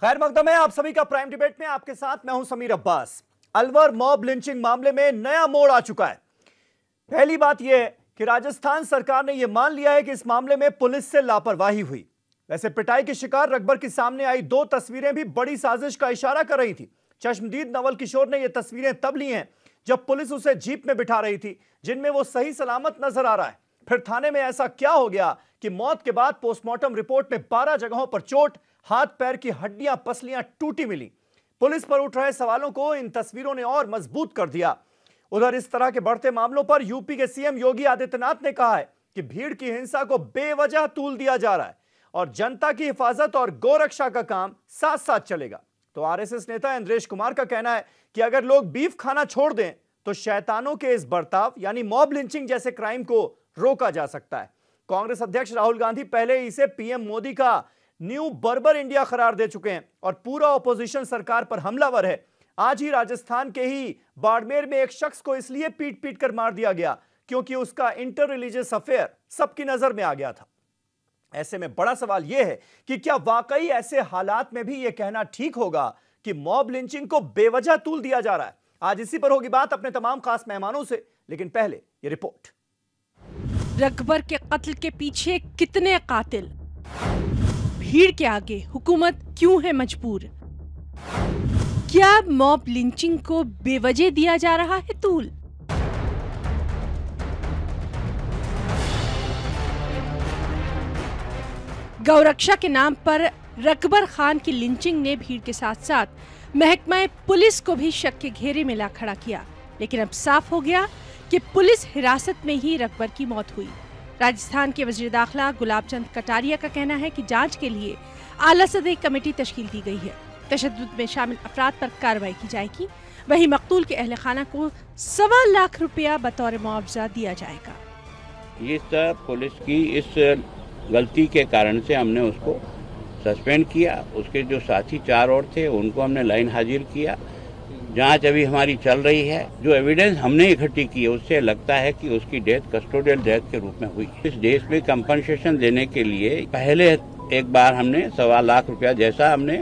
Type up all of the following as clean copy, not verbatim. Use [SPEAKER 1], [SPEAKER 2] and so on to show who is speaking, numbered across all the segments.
[SPEAKER 1] खैर मकदम है आप सभी का प्राइम डिबेट में। आपके साथ मैं हूं समीर अब्बास। अलवर मॉब लिंचिंग मामले में नया मोड़ आ चुका है। पहली बात यह है कि राजस्थान सरकार ने यह मान लिया है कि इस मामले में पुलिस से लापरवाही हुई। वैसे पिटाई के शिकार रकबर के सामने आई दो तस्वीरें भी बड़ी साजिश का इशारा कर रही थी। चश्मदीद नवल किशोर ने यह तस्वीरें तब ली हैं जब पुलिस उसे जीप में बिठा रही थी, जिनमें वो सही सलामत नजर आ रहा है। फिर थाने में ऐसा क्या हो गया कि मौत के बाद पोस्टमार्टम रिपोर्ट में 12 जगहों पर चोट, हाथ पैर की हड्डियां पसलियां टूटी मिली। पुलिस पर उठ रहे सवालों को इन तस्वीरों ने और मजबूत कर दिया। उधर इस तरह के बढ़ते मामलों पर यूपी के सीएम योगी आदित्यनाथ ने कहा है कि भीड़ की हिंसा को बेवजह तूल दिया जा रहा है और जनता की हिफाजत और गोरक्षा का काम साथ साथ चलेगा। तो आरएसएस नेता इंद्रेश कुमार का कहना है कि अगर लोग बीफ खाना छोड़ दें तो शैतानों के इस बर्ताव यानी मॉब लिंचिंग जैसे क्राइम को रोका जा सकता है। कांग्रेस अध्यक्ष राहुल गांधी पहले ही इसे पीएम मोदी का न्यू बर्बर इंडिया करार दे चुके हैं और पूरा ऑपोजिशन सरकार पर हमलावर है। आज ही राजस्थान के ही बाड़मेर में एक शख्स को इसलिए पीट पीट कर मार दिया गया क्योंकि उसका इंटर रिलीजियस अफेयर सबकी नजर में आ गया था। ऐसे में बड़ा सवाल यह है कि क्या वाकई ऐसे हालात में भी यह कहना ठीक होगा कि मॉब लिंचिंग को बेवजह तूल दिया जा रहा है। आज इसी पर होगी बात अपने तमाम खास मेहमानों से, लेकिन पहले ये रिपोर्ट।
[SPEAKER 2] रकबर के कत्ल के पीछे कितने कातिल? भीड़ के आगे हुकूमत क्यों है मजबूर? क्या मॉब लिंचिंग को बेवजह दिया जा रहा है तूल? गौरक्षा के नाम पर रकबर खान की लिंचिंग ने भीड़ के साथ साथ महकमा पुलिस को भी शक के घेरे में ला खड़ा किया। लेकिन अब साफ हो गया कि पुलिस हिरासत में ही रकबर की मौत हुई। राजस्थान के वजीर दाखिला गुलाब चंद कटारिया का कहना है कि जांच के लिए आला सदर कमेटी तश्कील दी गई है। तशद्दुद में शामिल अफराद पर कार्रवाई की जाएगी। वहीं मकतूल के अहले खाना को 1.25 लाख रुपया बतौर मुआवजा दिया जाएगा।
[SPEAKER 3] ये सब पुलिस की इस गलती के कारण से हमने उसको सस्पेंड किया। उसके जो साथी 4 और थे उनको हमने लाइन हाजिर किया। जांच अभी हमारी चल रही है। जो एविडेंस हमने इकट्ठी की है उससे लगता है कि उसकी डेथ कस्टोडियल डेथ के रूप में हुई। इस देश में कंपनसेशन देने के लिए पहले एक बार हमने 1.25 लाख रुपया जैसा हमने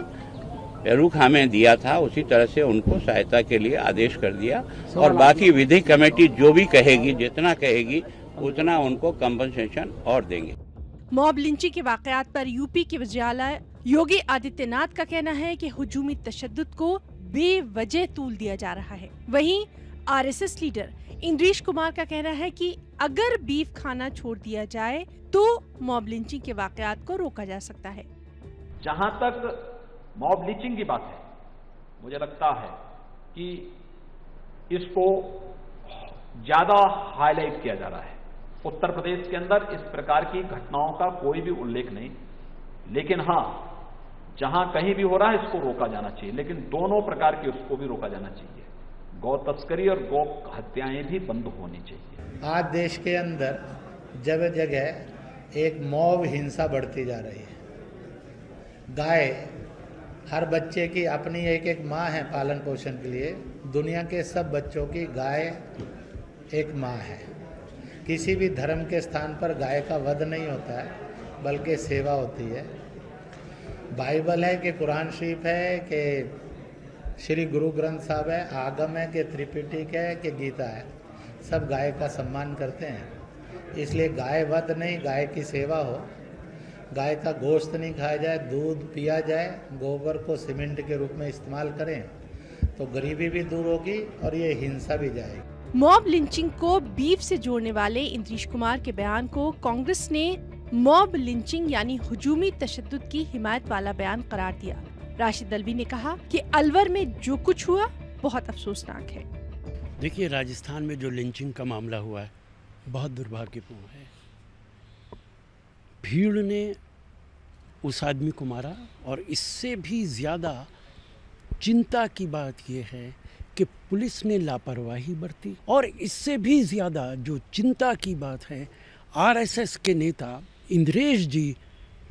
[SPEAKER 3] पेरूखा में दिया था उसी तरह से उनको सहायता के लिए आदेश कर दिया और बाकी विधि कमेटी जो भी कहेगी, जितना कहेगी उतना उनको कंपनसेशन और देंगे।
[SPEAKER 2] मॉब लिंचिंग के वाकयात पर यूपी के वज़ीर आला योगी आदित्यनाथ का कहना है कि हुजूमी तशद्दुद को बेवजह तूल दिया जा रहा है। वहीं आरएसएस लीडर इंद्रेश कुमार का कहना है कि अगर बीफ खाना छोड़ दिया जाए तो मॉब लिंचिंग के वाकयात को रोका जा सकता है।
[SPEAKER 4] जहां तक मॉब लिंचिंग की बात है, मुझे लगता है कि इसको ज्यादा हाईलाइट किया जा रहा है। उत्तर प्रदेश के अंदर इस प्रकार की घटनाओं का कोई भी उल्लेख नहीं, लेकिन हां जहां कहीं भी हो रहा है इसको रोका जाना चाहिए, लेकिन दोनों प्रकार के उसको भी रोका जाना चाहिए। गौ तस्करी और गौ हत्याएं भी बंद होनी चाहिए।
[SPEAKER 5] आज देश के अंदर जगह जगह एक मॉब हिंसा बढ़ती जा रही है। गाय, हर बच्चे की अपनी एक एक माँ है पालन पोषण के लिए। दुनिया के सब बच्चों की गाय एक माँ है। किसी भी धर्म के स्थान पर गाय का वध नहीं होता है बल्कि सेवा होती है। बाइबल है कि कुरान शरीफ है कि श्री गुरु ग्रंथ साहब है, आगम है कि त्रिपिटक है कि गीता है, सब गाय का सम्मान करते हैं। इसलिए गाय वध नहीं, गाय की सेवा हो। गाय का गोश्त नहीं खाया जाए, दूध पिया जाए, गोबर को सीमेंट के रूप में इस्तेमाल करें तो गरीबी भी दूर होगी और ये हिंसा भी जाएगी।
[SPEAKER 2] मॉब लिंचिंग को बीफ से जोड़ने वाले इंद्रेश कुमार के बयान को कांग्रेस ने मॉब लिंचिंग यानी हुजूमी तशद्दुद की हिमायत वाला बयान करार दिया। राशिद अल्वी ने कहा कि अलवर में जो कुछ हुआ बहुत अफसोसनाक है।
[SPEAKER 6] देखिए, राजस्थान में जो लिंचिंग का मामला हुआ है बहुत दुर्भाग्यपूर्ण है। भीड़ ने उस आदमी को मारा और इससे भी ज़्यादा चिंता की बात यह है कि पुलिस ने लापरवाही बरती और इससे भी ज़्यादा जो चिंता की बात है, आरएसएस के नेता इंद्रेश जी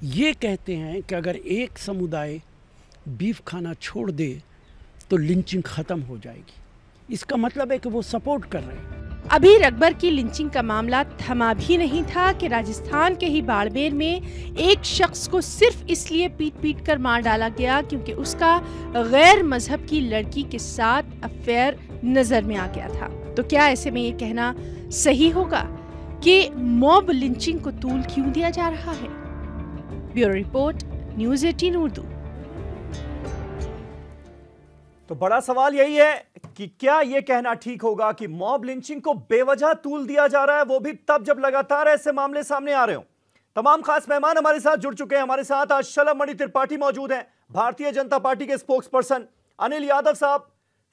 [SPEAKER 6] ये कहते हैं कि अगर एक समुदाय बीफ खाना छोड़ दे तो लिंचिंग ख़त्म हो जाएगी। इसका मतलब है कि वो सपोर्ट कर रहे हैं।
[SPEAKER 2] अभी रकबर की लिंचिंग का मामला थमा भी नहीं था कि राजस्थान के ही बाड़मेर में एक शख्स को सिर्फ इसलिए पीट कर मार डाला गया क्योंकि उसका गैर मजहब की लड़की के साथ अफेयर नजर में आ गया था। तो क्या ऐसे में ये कहना सही होगा कि मॉब लिंचिंग को तूल क्यों दिया जा रहा है? Bureau report, news 18 Urdu.
[SPEAKER 1] तो बड़ा सवाल यही है कि क्या यह कहना ठीक होगा कि मॉब लिंचिंग को बेवजह तूल दिया जा रहा है, वो भी तब जब लगातार ऐसे मामले सामने आ रहे हो। तमाम खास मेहमान हमारे साथ जुड़ चुके हैं। हमारे साथ आज शलभमणि त्रिपाठी मौजूद हैं, भारतीय जनता पार्टी के स्पोक्स पर्सन। अनिल यादव साहब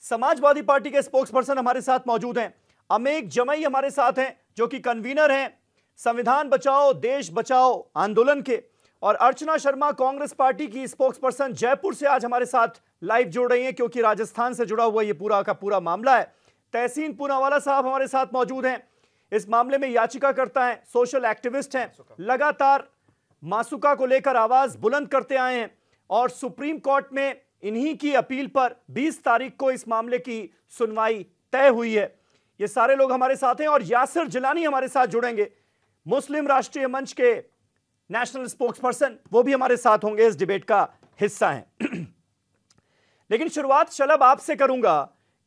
[SPEAKER 1] समाजवादी पार्टी के स्पोक्स पर्सन हमारे साथ मौजूद हैं। अमेक जमई हमारे साथ हैं जो कि कन्वीनर हैं संविधान बचाओ देश बचाओ आंदोलन के, और अर्चना शर्मा कांग्रेस पार्टी की स्पोक्स पर्सन जयपुर से आज हमारे साथ लाइव जुड़ रही हैं क्योंकि राजस्थान से जुड़ा हुआ ये पूरा का पूरा मामला है। तहसीन पूनावाला साहब हमारे साथ मौजूद हैं, इस मामले में याचिकाकर्ता हैं, सोशल एक्टिविस्ट हैं, लगातार मासूका को लेकर आवाज बुलंद करते आए हैं और सुप्रीम कोर्ट में इन्हीं की अपील पर 20 तारीख को इस मामले की सुनवाई तय हुई है। ये सारे लोग हमारे साथ हैं और यासिर जिलानी हमारे साथ जुड़ेंगे, मुस्लिम राष्ट्रीय मंच के नेशनल स्पोक्स पर्सन, वो भी हमारे साथ होंगे, इस डिबेट का हिस्सा हैं। लेकिन शुरुआत शलभ आपसे करूंगा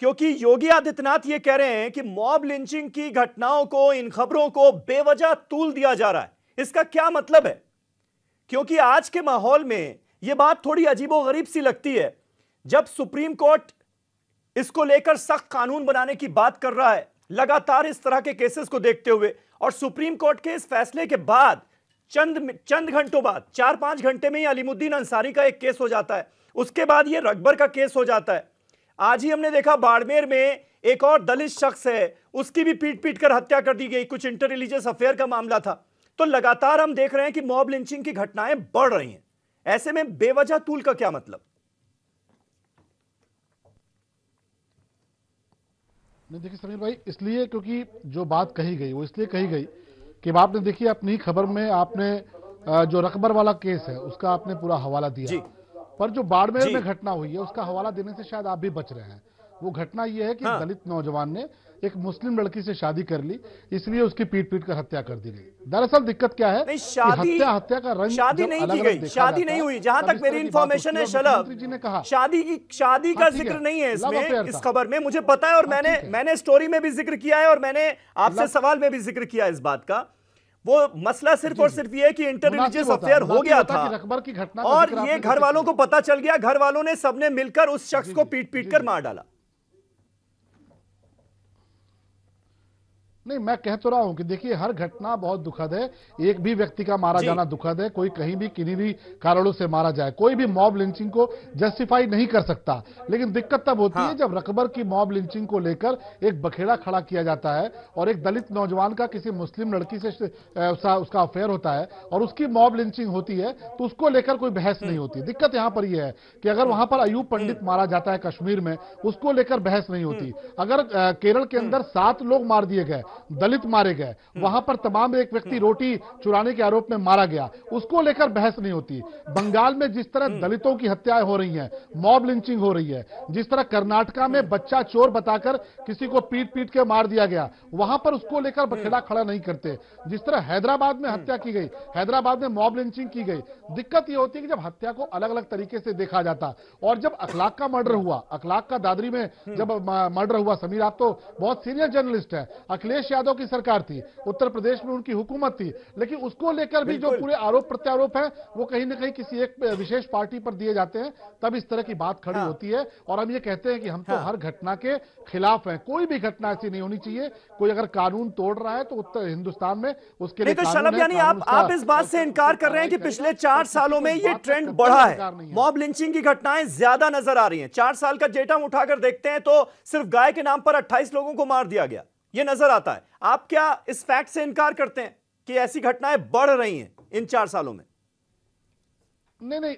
[SPEAKER 1] क्योंकि योगी आदित्यनाथ ये कह रहे हैं कि मॉब लिंचिंग की घटनाओं को, इन खबरों को बेवजह तूल दिया जा रहा है। इसका क्या मतलब है? क्योंकि आज के माहौल में यह बात थोड़ी अजीबोगरीब सी लगती है जब सुप्रीम कोर्ट इसको लेकर सख्त कानून बनाने की बात कर रहा है लगातार इस तरह के केसेस को देखते हुए, और सुप्रीम कोर्ट के इस फैसले के बाद चंद घंटों बाद, 4-5 घंटे में ही अलीमुद्दीन अंसारी का एक केस हो जाता है, उसके बाद ये रकबर का केस हो जाता है। आज ही हमने देखा बाड़मेर में एक और दलित शख्स है, उसकी भी पीट कर हत्या कर दी गई, कुछ इंटर रिलीजियस अफेयर का मामला था। तो लगातार हम देख रहे हैं कि मॉब लिंचिंग की घटनाएं बढ़ रही हैं। ऐसे में बेवजह तूल का क्या मतलब?
[SPEAKER 7] नहीं देखिए समीर भाई, इसलिए क्योंकि जो बात कही गई वो इसलिए कही गई कि आपने देखिए अपनी खबर में आपने जो रकबर वाला केस है उसका आपने पूरा हवाला दिया, पर जो बाड़मेर में घटना हुई है उसका हवाला देने से शायद आप भी बच रहे हैं। वो घटना ये है कि दलित नौजवान ने एक मुस्लिम लड़की से शादी कर ली, इसलिए उसकी पीट कर हत्या कर दी गई। दरअसल दिक्कत क्या है, हत्या का रंग
[SPEAKER 1] शादी नहीं की गई, शादी नहीं हुई, जहां तक मेरी इंफॉर्मेशन है शलभ जी ने कहा शादी का जिक्र नहीं है इसमें, इस खबर में मुझे पता है, और मैंने स्टोरी में भी जिक्र किया है और मैंने आपसे सवाल में भी जिक्र किया इस बात का। वो मसला सिर्फ और सिर्फ ये है कि इंटर रिलीजियस अफेयर हो गया था
[SPEAKER 7] रकबर की घटना,
[SPEAKER 1] और ये घर वालों को पता चल गया, घर वालों ने सबने मिलकर उस शख्स को पीट कर मार डाला।
[SPEAKER 7] नहीं, मैं कह तो रहा हूं कि देखिए हर घटना बहुत दुखद है, एक भी व्यक्ति का मारा जाना दुखद है, कोई कहीं भी किन्हीं भी कारणों से मारा जाए, कोई भी मॉब लिंचिंग को जस्टिफाई नहीं कर सकता। लेकिन दिक्कत तब होती है जब रकबर की मॉब लिंचिंग को लेकर एक बखेड़ा खड़ा किया जाता है और एक दलित नौजवान का किसी मुस्लिम लड़की से उसका अफेयर होता है और उसकी मॉब लिंचिंग होती है, तो उसको लेकर कोई बहस नहीं होती। दिक्कत यहां पर यह है कि अगर वहां पर अयूब पंडित मारा जाता है कश्मीर में, उसको लेकर बहस नहीं होती। अगर केरल के अंदर 7 लोग मार दिए गए, दलित मारे गए, वहां पर तमाम एक व्यक्ति रोटी चुराने के आरोप में मारा गया, उसको लेकर बहस नहीं होती। बंगाल में जिस तरह दलितों की हत्याएं हो रही हैं, मॉब लिंचिंग हो रही है, जिस तरह कर्नाटका में बच्चा चोर बताकर किसी को पीट के मार दिया गया, वहां पर उसको लेकर बखेड़ा खड़ा नहीं करते। जिस तरह हैदराबाद में हत्या की गई, हैदराबाद में मॉब लिंचिंग की गई। दिक्कत यह होती है कि जब हत्या को अलग अलग तरीके से देखा जाता, और जब अखलाक का मर्डर हुआ, अखलाक का दादरी में जब मर्डर हुआ, समीर आप तो बहुत सीनियर जर्नलिस्ट है, अखिलेश यादव की सरकार थी, उत्तर प्रदेश में उनकी हुकूमत थी, लेकिन उसको लेकर भी जो पूरे आरोप प्रत्यारोप है वो कहीं ना कहीं किसी एक विशेष पार्टी पर दिए जाते हैं, तब इस तरह की बात खड़ी होती है। और हम ये कहते हैं कि हम तो हर घटना के खिलाफ हैं, कोई भी घटना ऐसी नहीं होनी चाहिए। कोई अगर कानून तोड़ रहा है तो उत्तर हिंदुस्तान में उसके लिए
[SPEAKER 1] तो शलभ यानी आप इस बात से इनकार कर रहे हैं कि पिछले 4 सालों में ये ट्रेंड बढ़ा है, मॉब लिंचिंग की घटनाएं ज्यादा नजर आ रही हैं। 4 साल का डेटा उठाकर देखते हैं तो सिर्फ गाय के नाम पर 28 लोगों को मार दिया गया, ये नजर आता है। आप क्या इस फैक्ट से इनकार करते हैं कि ऐसी घटनाएं बढ़ रही हैं इन 4 सालों में?
[SPEAKER 7] नहीं,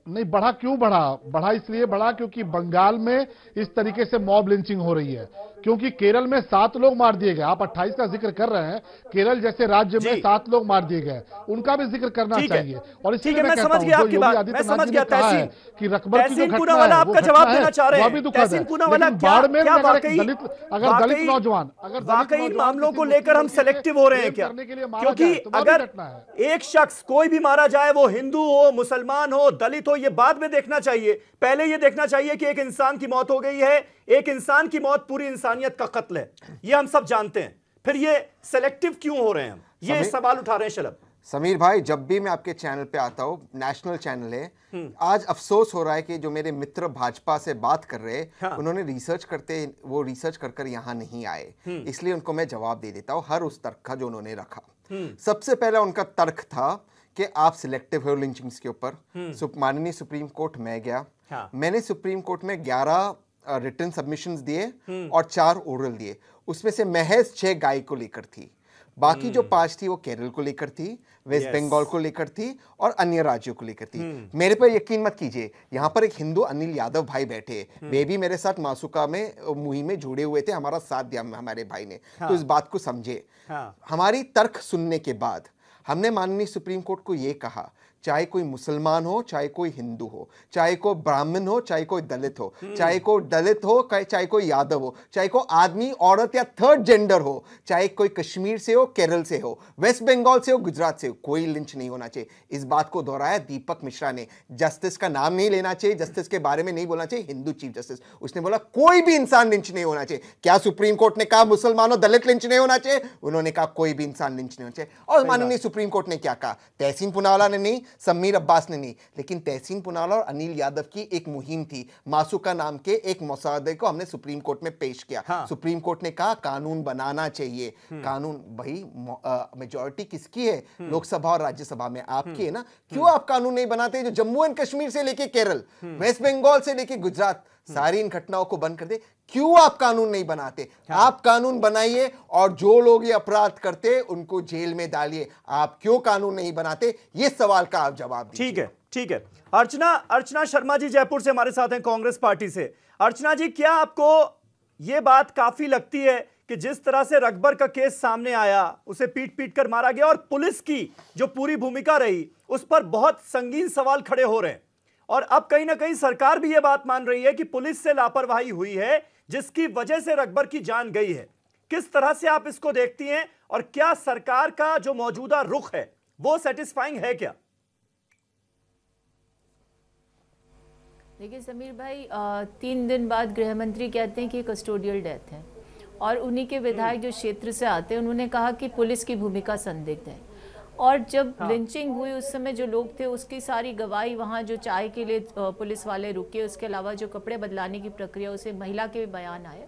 [SPEAKER 7] नहीं बढ़ा, क्यों बढ़ा इसलिए बढ़ा क्योंकि बंगाल में इस तरीके से मॉब लिंचिंग हो रही है, क्योंकि केरल में 7 लोग मार दिए गए। आप 28 का जिक्र कर रहे हैं, केरल जैसे राज्य में 7 लोग मार दिए गए, उनका भी जिक्र करना चाहिए। और इसलिए मैं कहता हूं, जो योगी आदित्यनाथ जी ने कहा है कि रकबर की जो घटना है वो घटना है, वो भी दुखद है। लेकिन बाड़मेर में अगर दलित नौजवान
[SPEAKER 1] वाकई मामलों को लेकर हम सेलेक्टिव हो रहे हैं क्या? क्योंकि अगर एक शख्स कोई भी मारा जाए, वो हिंदू हो, मुसलमान हो, दलित हो, ये बाद में देखना चाहिए। पहले ये देखना चाहिए कि एक इंसान की मौत हो गई है, एक इंसान की मौत पूरी इंसानियत का कत्ल है, ये हम सब जानते हैं। फिर ये सेलेक्टिव क्यों हो रहे हैं? हम ये सवाल उठा रहे हैं। शलभ
[SPEAKER 8] समीर भाई, जब भी मैं आपके चैनल पे आता हूँ, नेशनल चैनल है, आज अफसोस हो रहा है कि जो मेरे मित्र भाजपा से बात कर रहे हैं, उन्होंने रिसर्च कर यहाँ नहीं आए, इसलिए उनको मैं जवाब दे देता हूँ हर उस तर्क का जो उन्होंने रखा। सबसे पहला उनका तर्क था कि आप सिलेक्टिव हो लिंचिंग्स के ऊपर। माननीय सुप्रीम कोर्ट में गया, मैंने सुप्रीम कोर्ट में 11 रिटन सबमिशंस दिए और 4 ओरल दिए, उसमें से महज 6 गाय को लेकर थी, बाकी जो 5 थी वो केरल को लेकर थी, वेस्ट बंगाल को लेकर थी और अन्य राज्यों को लेकर थी। मेरे पर यकीन मत कीजिए, यहाँ पर एक हिंदू अनिल यादव भाई बैठे, वे भी मेरे साथ मासूका में मुहिम में जुड़े हुए थे, हमारा साथ दिया हमारे भाई ने। तो इस बात को समझे। हमारी तर्क सुनने के बाद हमने माननीय सुप्रीम कोर्ट को यह कहा, चाहे कोई मुसलमान हो, चाहे कोई हिंदू हो, चाहे कोई ब्राह्मण हो, चाहे कोई दलित हो, चाहे कोई यादव हो, चाहे कोई आदमी औरत या थर्ड जेंडर हो, चाहे कोई कश्मीर से हो, केरल से हो, वेस्ट बंगाल से हो, गुजरात से हो, कोई लिंच नहीं होना चाहिए। इस बात को दोहराया दीपक मिश्रा ने। जस्टिस का नाम नहीं लेना चाहिए, जस्टिस के बारे में नहीं बोलना चाहिए, हिंदू चीफ जस्टिस, उसने बोला कोई भी इंसान लिंच नहीं होना चाहिए। क्या सुप्रीम कोर्ट ने कहा मुसलमानों दलित लिंच नहीं होना चाहिए? उन्होंने कहा कोई भी इंसान लिंच नहीं होना चाहिए। और माननीय सुप्रीम कोर्ट ने क्या कहा? तहसीन पुनावाला ने नहीं, समीर अब्बास ने नहीं, लेकिन तहसीन पुनावाला और अनिल यादव की एक मुहिम थी, मासूका नाम के एक मसौदे को हमने सुप्रीम कोर्ट में पेश किया। सुप्रीम कोर्ट ने कहा कानून बनाना चाहिए। कानून भाई मेजॉरिटी किसकी है? लोकसभा और राज्यसभा में आपकी है ना, क्यों आप कानून नहीं बनाते? जो जम्मू एंड कश्मीर से लेके केरल, वेस्ट बंगाल से लेके गुजरात, सारी इन घटनाओं को बंद कर दे। क्यों आप कानून नहीं बनाते? आप कानून बनाइए और जो लोग ये अपराध करते उनको जेल में डालिए। आप क्यों कानून नहीं बनाते? ये सवाल का आप जवाब दीजिए।
[SPEAKER 1] ठीक है। अर्चना शर्मा जी जयपुर से हमारे साथ हैं, कांग्रेस पार्टी से। अर्चना जी, क्या आपको यह बात काफी लगती है कि जिस तरह से रकबर का केस सामने आया, उसे पीट कर मारा गया और पुलिस की जो पूरी भूमिका रही उस पर बहुत संगीन सवाल खड़े हो रहे हैं, और अब कहीं ना कहीं सरकार भी यह बात मान रही है कि पुलिस से लापरवाही हुई है जिसकी वजह से रकबर की जान गई है। किस तरह से आप इसको देखती हैं, और क्या सरकार का जो मौजूदा रुख है वो सेटिस्फाइंग है क्या?
[SPEAKER 9] देखिए समीर भाई, 3 दिन बाद गृह मंत्री कहते हैं कि कस्टोडियल डेथ है, और उन्हीं के विधायक जो क्षेत्र से आते हैं उन्होंने कहा कि पुलिस की भूमिका संदिग्ध है। और जब लिंचिंग हुई उस समय जो लोग थे उसकी सारी गवाही, वहाँ जो चाय के लिए पुलिस वाले रुके, उसके अलावा जो कपड़े बदलाने की प्रक्रिया, उसे महिला के भी बयान आए।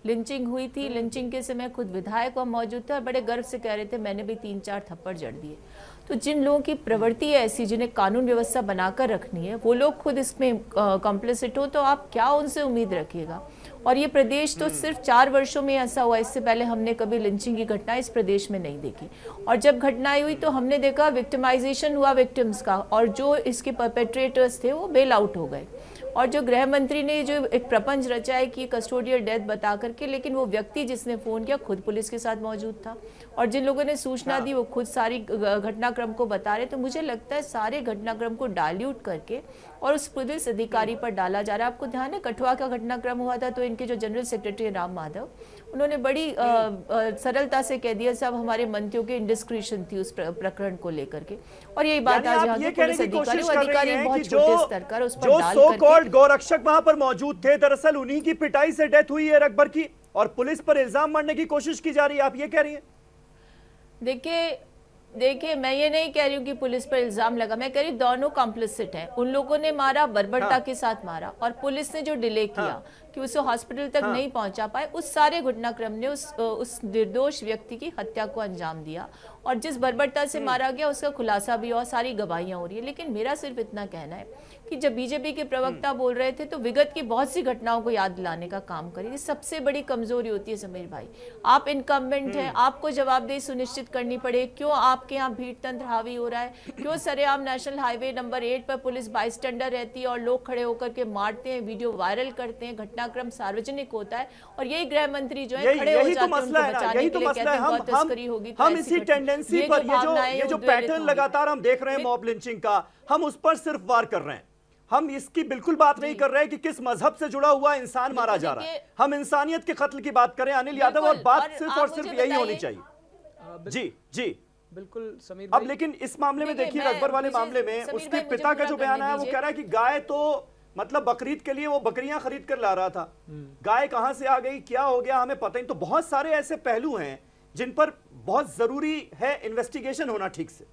[SPEAKER 9] लिंचिंग हुई थी, लिंचिंग के समय खुद विधायक वहाँ मौजूद थे और बड़े गर्व से कह रहे थे मैंने भी 3-4 थप्पड़ जड़ दिए। तो जिन लोगों की प्रवृत्ति है ऐसी, जिन्हें कानून व्यवस्था बनाकर रखनी है, वो लोग खुद इसमें कॉम्प्लिसिट हो, तो आप क्या उनसे उम्मीद रखिएगा? और ये प्रदेश तो सिर्फ 4 वर्षों में ऐसा हुआ, इससे पहले हमने कभी लिंचिंग की घटना इस प्रदेश में नहीं देखी। और जब घटनाएं हुई तो हमने देखा विक्टिमाइजेशन हुआ विक्टिम्स का, और जो इसके परपेट्रेटर्स थे वो बेल आउट हो गए। और जो गृह मंत्री ने जो एक प्रपंच रचा है कि कस्टोडियल डेथ बता करके, लेकिन वो व्यक्ति जिसने फ़ोन किया खुद पुलिस के साथ मौजूद था, और जिन लोगों ने सूचना दी वो खुद सारी घटनाक्रम को बता रहे। तो मुझे लगता है सारे घटनाक्रम को डाइल्यूट करके और उस पुलिस अधिकारी पर डाला जा रहा है। आपको ध्यान है कठुआ का घटनाक्रम हुआ था तो इनके जो जनरल सेक्रेटरी राम माधव, उन्होंने बड़ी सरलता से कह दिया सब हमारे मंत्रियों की इंडिस्क्रिशन थी उस प्रकरण को लेकर के। और यही बात आज यहाँ के पुलिस अधिकारी बहुत छोटे स्तर का उस पर डाल करके
[SPEAKER 1] गौरक्षक वहां पर मौजूद थे, दरअसल उन्हीं की पिटाई से डेथ हुई है रकबर की, और पुलिस पर इल्जाम मढ़ने की कोशिश की जा रही है, आप ये कह रही हैं?
[SPEAKER 9] देखिए मैं ये नहीं कह रही हूँ कि पुलिस पर इल्जाम लगा, मैं कह रही हूँ दोनों कॉम्प्लिसिट हैं। उन लोगों ने मारा, बर्बरता के साथ मारा, और पुलिस ने जो डिले किया कि उसे हॉस्पिटल तक नहीं पहुंचा पाए, उस सारे घटनाक्रम ने उस निर्दोष व्यक्ति की हत्या को अंजाम दिया और जिस बर्बरता से मारा गया उसका खुलासा भी और सारी गवाहियां हो रही है। लेकिन मेरा सिर्फ इतना कहना है कि जब बीजेपी के प्रवक्ता बोल रहे थे तो विगत की बहुत सी घटनाओं को याद दिलाने का काम करिए। सबसे बड़ी कमजोरी होती है समीर भाई, आप इनकम्बेंट हैं, आपको जवाबदेही सुनिश्चित करनी पड़े। क्यों आपके यहाँ भीड़ तंत्र हावी हो रहा है? क्यों सरेआम नेशनल हाईवे नंबर 8 पर पुलिस बाइस्टैंडर रहती है और लोग खड़े होकर के मारते हैं, वीडियो वायरल करते हैं, घटनाक्रम सार्वजनिक होता है और यही गृह मंत्री जो है खड़े हो जाते हैं उनको बचाने के लिए, कहते हैं बहुत तस्करी होगी।
[SPEAKER 1] हम इसी टेंडेंसी पर ये जो पैटर्न लगातार हम देख रहे हैं मॉब लिंचिंग का, हम उस पर सिर्फ वार कर रहे हैं। हम इसकी बिल्कुल बात नहीं कर रहे कि किस मजहब से जुड़ा हुआ इंसान मारा जा रहा है। हम इंसानियत के कत्ल की बात करें अनिल यादव, और बात सिर्फ और सिर्फ यही होनी चाहिए। जी जी
[SPEAKER 10] बिल्कुल समीर।
[SPEAKER 1] अब लेकिन इस मामले में देखिए, अकबर वाले मामले में उसके पिता का जो बयान आया वो कह रहा है कि गाय तो मतलब बकरीद के लिए वो बकरियां खरीद कर ला रहा था, गाय कहां से आ गई, क्या हो गया, हमें पता नहीं। तो बहुत सारे ऐसे पहलू हैं जिन पर बहुत जरूरी है इन्वेस्टिगेशन होना ठीक से।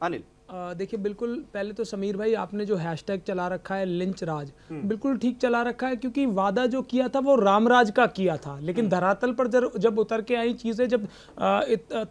[SPEAKER 1] अनिल
[SPEAKER 10] देखिए, बिल्कुल पहले तो समीर भाई आपने जो हैशटैग चला रखा है लिंच राज, बिल्कुल ठीक चला रखा है, क्योंकि वादा जो किया था वो रामराज का किया था, लेकिन धरातल पर जब उतर के आई चीज़ें, जब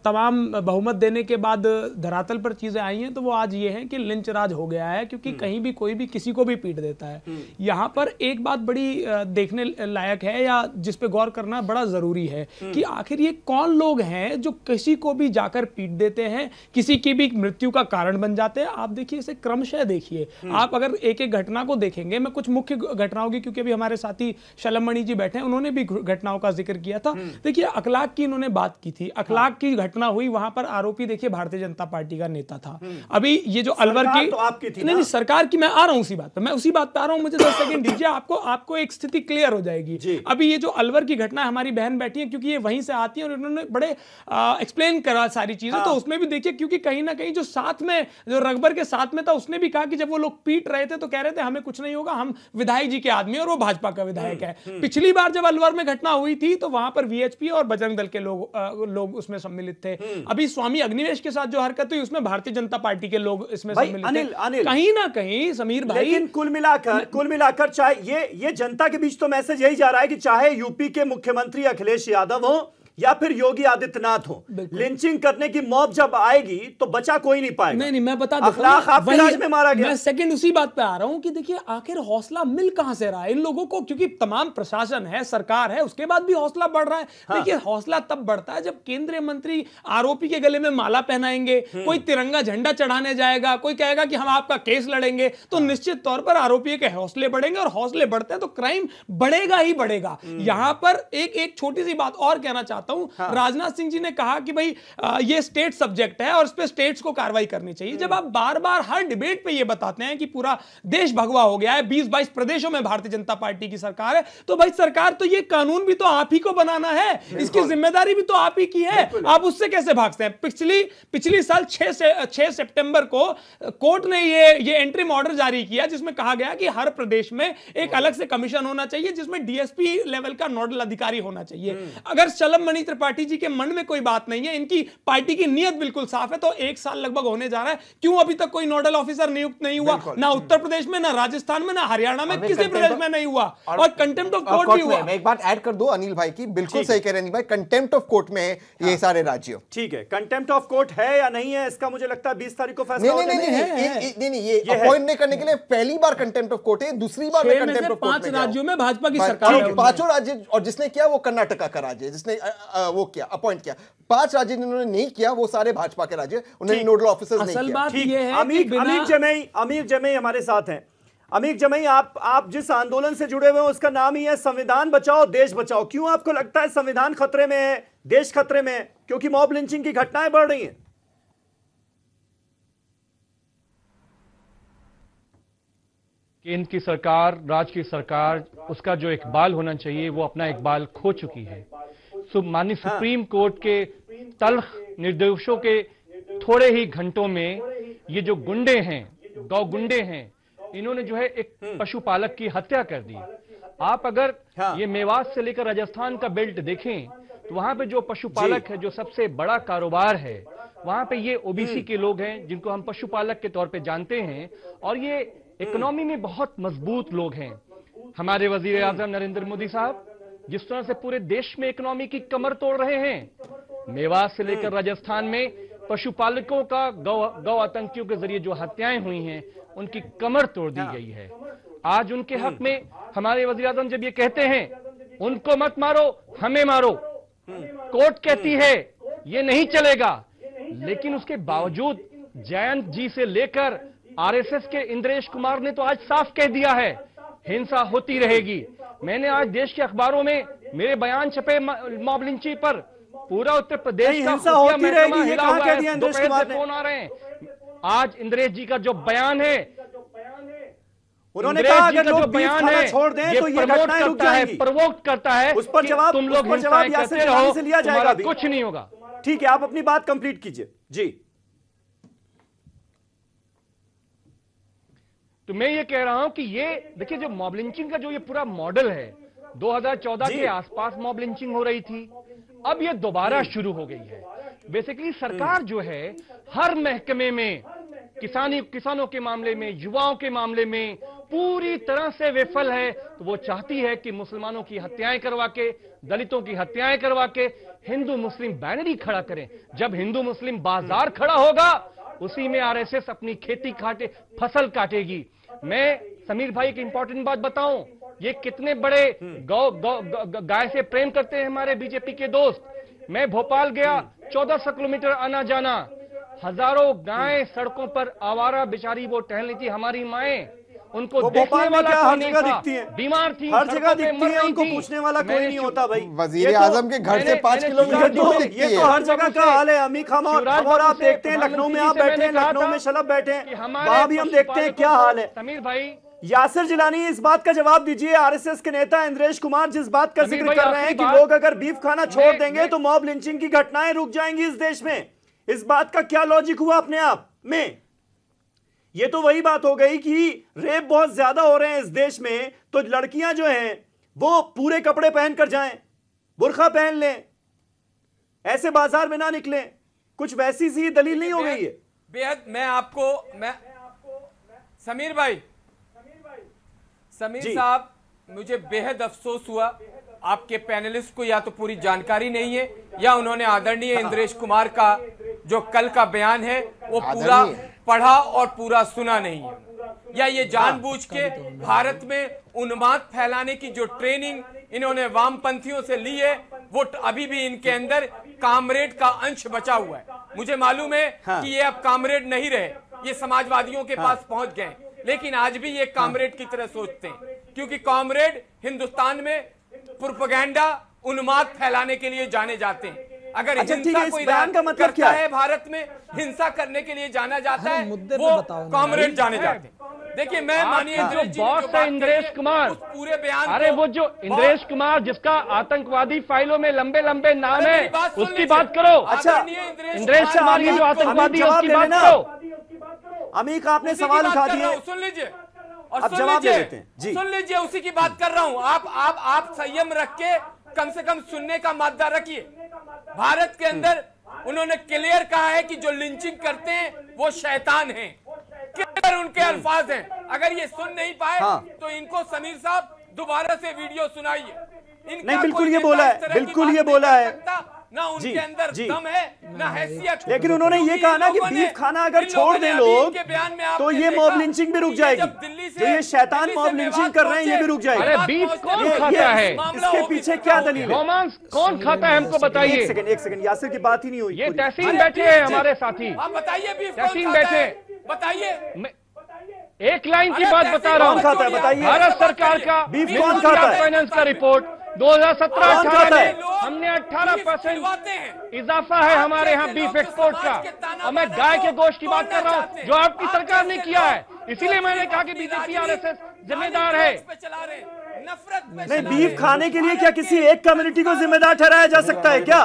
[SPEAKER 10] तमाम बहुमत देने के बाद धरातल पर चीज़ें आई हैं, तो वो आज ये है कि लिंच राज हो गया है, क्योंकि कहीं भी कोई भी किसी को भी पीट देता है। यहाँ पर एक बात बड़ी देखने लायक है या जिस पे गौर करना बड़ा ज़रूरी है कि आखिर ये कौन लोग हैं जो किसी को भी जाकर पीट देते हैं, किसी की भी मृत्यु का कारण बन जाते हैं। आप देखिए, इसे क्रमशः देखिए, आप अगर एक एक घटना को देखेंगे, मैं कुछ मुख्य घटनाओं की, क्योंकि अभी हमारे साथी शलमणि जी बैठे हैं, उन्होंने भी घटनाओं का जिक्र किया था। देखिए, अखलाक की इन्होंने बात की थी, अखलाक की घटना हुई, वहां पर आरोपी देखिए भारतीय जनता पार्टी का नेता था। अभी ये जो अलवर की,
[SPEAKER 1] तो आपकी थी
[SPEAKER 10] नहीं सरकार की, मैं आ रहा हूं उसी बात पर, मैं उसी बात पर आ रहा हूं, मुझे 10 सेकंड दीजिए, आपको एक स्थिति क्लियर हो जाएगी। अभी ये जो अलवर की घटना, हमारी बहन बैठी है, क्योंकि ये वहीं से आती है और इन्होंने बड़े एक्सप्लेन करा सारी चीजें, तो उसमें भी देखिए, क्योंकि कहीं ना कहीं जो साथ में, जो रकबर के साथ में था, उसने भी कहा कि जब वो लोग पीट रहे थे तो कह रहे थे हमें कुछ नहीं होगा, हम विधायक जी के आदमी और वो भाजपा का विधायक है। पिछली बार जब अलवर में घटना हुई थी तो वहां पर वीएचपी और बजरंग दल के लोग उसमें सम्मिलित थे। अभी स्वामी अग्निवेश के साथ जो हरकत हुई उसमें भारतीय जनता पार्टी के लोग इसमें सम्मिलित थे। कहीं ना कहीं समीर भाई,
[SPEAKER 1] लेकिन कुल मिलाकर चाहे ये जनता के बीच तो मैसेज यही जा रहा है कि चाहे यूपी के मुख्यमंत्री अखिलेश यादव हो या फिर योगी आदित्यनाथ हो, लिंचिंग करने की मौत जब आएगी तो बचा कोई नहीं पाएगा।
[SPEAKER 10] नहीं मैं बता
[SPEAKER 1] अखलाक आपके राज में मारा गया।
[SPEAKER 10] मैं सेकंड उसी बात पे आ रहा हूं कि देखिए, आखिर हौसला मिल कहां से रहा है इन लोगों को, क्योंकि तमाम प्रशासन है, सरकार है, उसके बाद भी हौसला बढ़ रहा है। देखिए, हौसला तब बढ़ता है जब केंद्रीय मंत्री आरोपी के गले में माला पहनाएंगे, कोई तिरंगा झंडा चढ़ाने जाएगा, कोई कहेगा कि हम आपका केस लड़ेंगे, तो निश्चित तौर पर आरोपी के हौसले बढ़ेंगे, और हौसले बढ़ते हैं तो क्राइम बढ़ेगा ही बढ़ेगा। यहां पर एक छोटी सी बात और कहना चाहता हूं। राजनाथ सिंह जी ने कहा कि भाई ये स्टेट सब्जेक्ट है और इस पे स्टेट्स को कार्रवाई करनी चाहिए। जब आप बार बार हर डिबेट पे ये बताते हैं कि पूरा देश भगवा हो गया है, 20-22 प्रदेशों में भारतीय जनता पार्टी की सरकार है, तो भाई सरकार तो ये कानून भी तो आप ही को बनाना है, इसकी जिम्मेदारी भी तो आप ही की है, आप उससे कैसे भागते हैं? पिछली साल 6 सितंबर को कोर्ट ने ये एंट्रीम ऑर्डर जारी किया जिसमें कहा गया कि हर प्रदेश में एक अलग से कमीशन होना चाहिए जिसमें डीएसपी लेवल का नोडल अधिकारी होना चाहिए। अगर शलमणि त्रिपाठी जी के मन में कोई बात नहीं है, इनकी पार्टी की नीयत बिल्कुल साफ है, तो 1 साल लगभग होने जा रहा है, क्यों अभी तक कोई नोडल ऑफिसर नियुक्त नहीं हुआ? ना उत्तर प्रदेश में, ना राजस्थान में, ना हरियाणा में, किसी प्रदेश में नहीं हुआ, और कंटेम्प्ट ऑफ कोर्ट भी हुआ।
[SPEAKER 8] मैं एक बात ऐड कर दूं अनिल भाई की, बिल्कुल सही कह रहे हैं भाई, कंटेम्प्ट ऑफ कोर्ट में ये सारे राज्य।
[SPEAKER 1] ठीक है, कंटेम्प्ट ऑफ कोर्ट है या नहीं है, इसका मुझे लगता है 20 तारीख को फैसला होगा।
[SPEAKER 8] नहीं, ये अपॉइंट नहीं करने के लिए पहली बार कंटेम्प्ट ऑफ कोर्ट है, दूसरी बार कंटेम्प्ट ऑफ कोर्ट
[SPEAKER 10] 5 राज्यों में भाजपा की सरकार है,
[SPEAKER 8] 5 राज्य, और जिसने किया वो कर्नाटका का राज्य, जिसने वो किया अपॉइंट किया। 5 राज्य जिन्होंने नहीं किया वो सारे भाजपा के राज्य, उन्होंने नोडल ऑफिसर्स नहीं किया।
[SPEAKER 10] असल बात ये है
[SPEAKER 1] अमीर जमई हमारे साथ हैं। अमीर जमई, आप जिस आंदोलन से जुड़े हुए हैं उसका नाम ही है संविधान बचाओ देश बचाओ। क्यों आपको लगता है संविधान खतरे में है, देश खतरे में है? क्योंकि मॉब लिंचिंग की घटनाएं बढ़ रही हैं।
[SPEAKER 11] केंद्र की सरकार, राज्य की सरकार, उसका जो इकबाल होना चाहिए वो अपना इकबाल खो चुकी है। माननीय सुप्रीम कोर्ट के तल्ख निर्देशों के थोड़े ही घंटों में ये जो गुंडे हैं, गौ गुंडे हैं, इन्होंने जो है एक पशुपालक की हत्या कर दी। आप अगर ये मेवात से लेकर राजस्थान का बेल्ट देखें तो वहां पे जो पशुपालक है, जो सबसे बड़ा कारोबार है, वहां पे ये ओबीसी के लोग हैं जिनको हम पशुपालक के तौर पे जानते हैं, और ये इकोनॉमी में बहुत मजबूत लोग हैं। हमारे वजीर आजम नरेंद्र मोदी साहब जिस तरह से पूरे देश में इकोनॉमी की कमर तोड़ रहे हैं, मेवात से लेकर राजस्थान में पशुपालकों का गौ आतंकियों के जरिए जो हत्याएं हुई हैं, उनकी कमर तोड़ दी गई है। आज उनके हक में हमारे वजीर आजम जब ये कहते हैं उनको मत मारो हमें मारो, कोर्ट कहती है ये नहीं चलेगा, लेकिन उसके बावजूद जयंत जी से लेकर आरएसएस के इंद्रेश कुमार ने तो आज साफ कह दिया है हिंसा होती रहेगी। मैंने आज देश के अखबारों में मेरे बयान छपे मॉब लिंचिंग पर, पूरा उत्तर प्रदेश का
[SPEAKER 1] हिंसा होती रहेगी ये कहां कह दिया इंद्रेश कुमार ने?
[SPEAKER 11] फोन आ रहे हैं। आज इंद्रेश जी का जो बयान है,
[SPEAKER 1] उन्होंने कहा अगर लोग बीफ खाना छोड़ दें तो ये घटनाएं रुक जाएंगी,
[SPEAKER 11] प्रवोक करता है।
[SPEAKER 1] उस पर जवाब
[SPEAKER 11] तुम लोग
[SPEAKER 1] यासिर जिलानी से लिया जाएगा,
[SPEAKER 11] कुछ नहीं होगा।
[SPEAKER 1] ठीक है, आप अपनी बात कंप्लीट कीजिए जी।
[SPEAKER 11] तो मैं ये कह रहा हूं कि ये देखिए जो मॉब लिंचिंग का जो ये पूरा मॉडल है, 2014 के आसपास मॉब लिंचिंग हो रही थी, अब ये दोबारा शुरू हो गई है। बेसिकली सरकार जो है हर महकमे में किसानों के मामले में, युवाओं के मामले में पूरी तरह से विफल है। तो वो चाहती है कि मुसलमानों की हत्याएं करवा के, दलितों की हत्याएं करवा के हिंदू मुस्लिम बैनर ही खड़ा करें। जब हिंदू मुस्लिम बाजार खड़ा होगा उसी में आरएसएस अपनी खेती फसल काटेगी। मैं समीर भाई की इंपॉर्टेंट बात बताऊं, ये कितने बड़े गाय से प्रेम करते हैं हमारे बीजेपी के दोस्त। मैं भोपाल गया, 1400 किलोमीटर आना जाना, हजारों गायें सड़कों पर आवारा बेचारी वो टहल रही थी, हमारी माएं, उनको देखने वाला कोई नहीं था, बीमार थी,
[SPEAKER 1] हर जगह दिखती है, उनको पूछने वाला कोई नहीं होता भाई।
[SPEAKER 8] वजीर आजम के घर से 5 किलोमीटर दूर दिखती है।
[SPEAKER 1] ये तो हर जगह का हाल है। अमी खामा और आप देखते हैं लखनऊ में, आप बैठे हैं लखनऊ में, शलभ बैठे हैं, वहां भी हम देखते हैं क्या हाल है।
[SPEAKER 11] समीर भाई,
[SPEAKER 1] यासिर जिलानी इस बात का जवाब दीजिए, आरएसएस के नेता इंद्रेश कुमार जिस बात का जिक्र कर रहे हैं कि लोग अगर बीफ खाना छोड़ देंगे तो मॉब लिंचिंग की घटनाएं रुक जाएंगी इस देश में, इस बात का क्या लॉजिक हुआ अपने आप में? ये तो वही बात हो गई कि रेप बहुत ज्यादा हो रहे हैं इस देश में, तो लड़कियां जो हैं वो पूरे कपड़े पहनकर जाएं, बुर्खा पहन लें, ऐसे बाजार में ना निकलें। कुछ वैसी सी दलील नहीं हो गई है?
[SPEAKER 12] बेहद मैं समीर साहब, मुझे बेहद अफसोस हुआ आपके पैनलिस्ट को या तो पूरी जानकारी नहीं है या उन्होंने आदरणीय इंद्रेश कुमार का जो कल का बयान है वो पूरा पढ़ा और पूरा सुना नहीं है, या ये जानबूझ के भारत में उन्माद फैलाने की जो ट्रेनिंग इन्होंने वामपंथियों से ली है वो अभी भी इनके अंदर कामरेड का अंश बचा हुआ है। मुझे मालूम है कि ये अब कामरेड नहीं रहे, ये समाजवादियों के पास पहुंच गए, लेकिन आज भी ये कामरेड की तरह सोचते हैं, क्योंकि कामरेड हिंदुस्तान में प्रोपेगेंडा उन्माद फैलाने के लिए जाने जाते हैं। अगर हिंसा कोई का मतलब क्या है, भारत में हिंसा करने के लिए जाना जाता है, वो कामरेड जाने जाते हैं। देखिए, मैं मानिए
[SPEAKER 11] बॉस है इंद्रेश कुमार,
[SPEAKER 12] पूरे बयान,
[SPEAKER 11] अरे वो जो इंद्रेश कुमार जिसका आतंकवादी फाइलों में लंबे लंबे नाम है उसकी बात करो।
[SPEAKER 1] अच्छा,
[SPEAKER 11] इंद्रेश कुमार ये जो आतंकवादी है उसकी बात करो।
[SPEAKER 1] अमीक आपने सवाल उठा दिए,
[SPEAKER 12] सुन लीजिए और
[SPEAKER 1] अब जवाब दे देते हैं जी।
[SPEAKER 12] सुन लीजिए, उसी की बात कर रहा हूं। आप संयम रख के कम से कम सुनने का मादा रखिए। भारत के अंदर उन्होंने क्लियर कहा है कि जो लिंचिंग करते हैं वो शैतान हैं, क्लियर उनके अल्फाज हैं। अगर ये सुन नहीं पाए तो इनको समीर साहब दोबारा से वीडियो सुनाइए।
[SPEAKER 1] नहीं, बिल्कुल ये बोला है, बिल्कुल ये बोला है,
[SPEAKER 12] ना उनके अंदर दम है ना हैसियत।
[SPEAKER 1] लेकिन उन्होंने ये कहा ना कि बीफ खाना अगर छोड़ दें लोग तो ये मॉब लिंचिंग भी रुक जाएगी। जो ये शैतान मॉब लिंचिंग कर रहे हैं ये भी रुक जाएगी।
[SPEAKER 11] अरे बीफ कौन खाता है?
[SPEAKER 1] इसके पीछे क्या दलील है?
[SPEAKER 11] रोमांस कौन खाता है हमको बताइए।
[SPEAKER 1] एक सेकंड, यासिर की बात ही नहीं हुई।
[SPEAKER 11] ये तहसीन बैठे हैं हमारे साथी,
[SPEAKER 12] आप बताइए बीफ
[SPEAKER 11] तहसीन बैठे,
[SPEAKER 12] बताइए।
[SPEAKER 11] एक लाइन की बात बता रहा हूँ,
[SPEAKER 1] बताइए।
[SPEAKER 11] भारत सरकार का
[SPEAKER 1] बीफ कौन खाता है?
[SPEAKER 11] फाइनेंस का रिपोर्ट 2017-18 में हमने 18% इजाफा है हमारे यहाँ बीफ एक्सपोर्ट का, और मैं गाय के गोश्त की बात कर रहा हूँ जो आपकी सरकार ने किया है। इसीलिए मैंने कहा कि बीजेपी आरएसएस जिम्मेदार है।
[SPEAKER 1] नहीं, बीफ खाने के लिए क्या किसी एक कम्युनिटी को जिम्मेदार ठहराया जा सकता है क्या?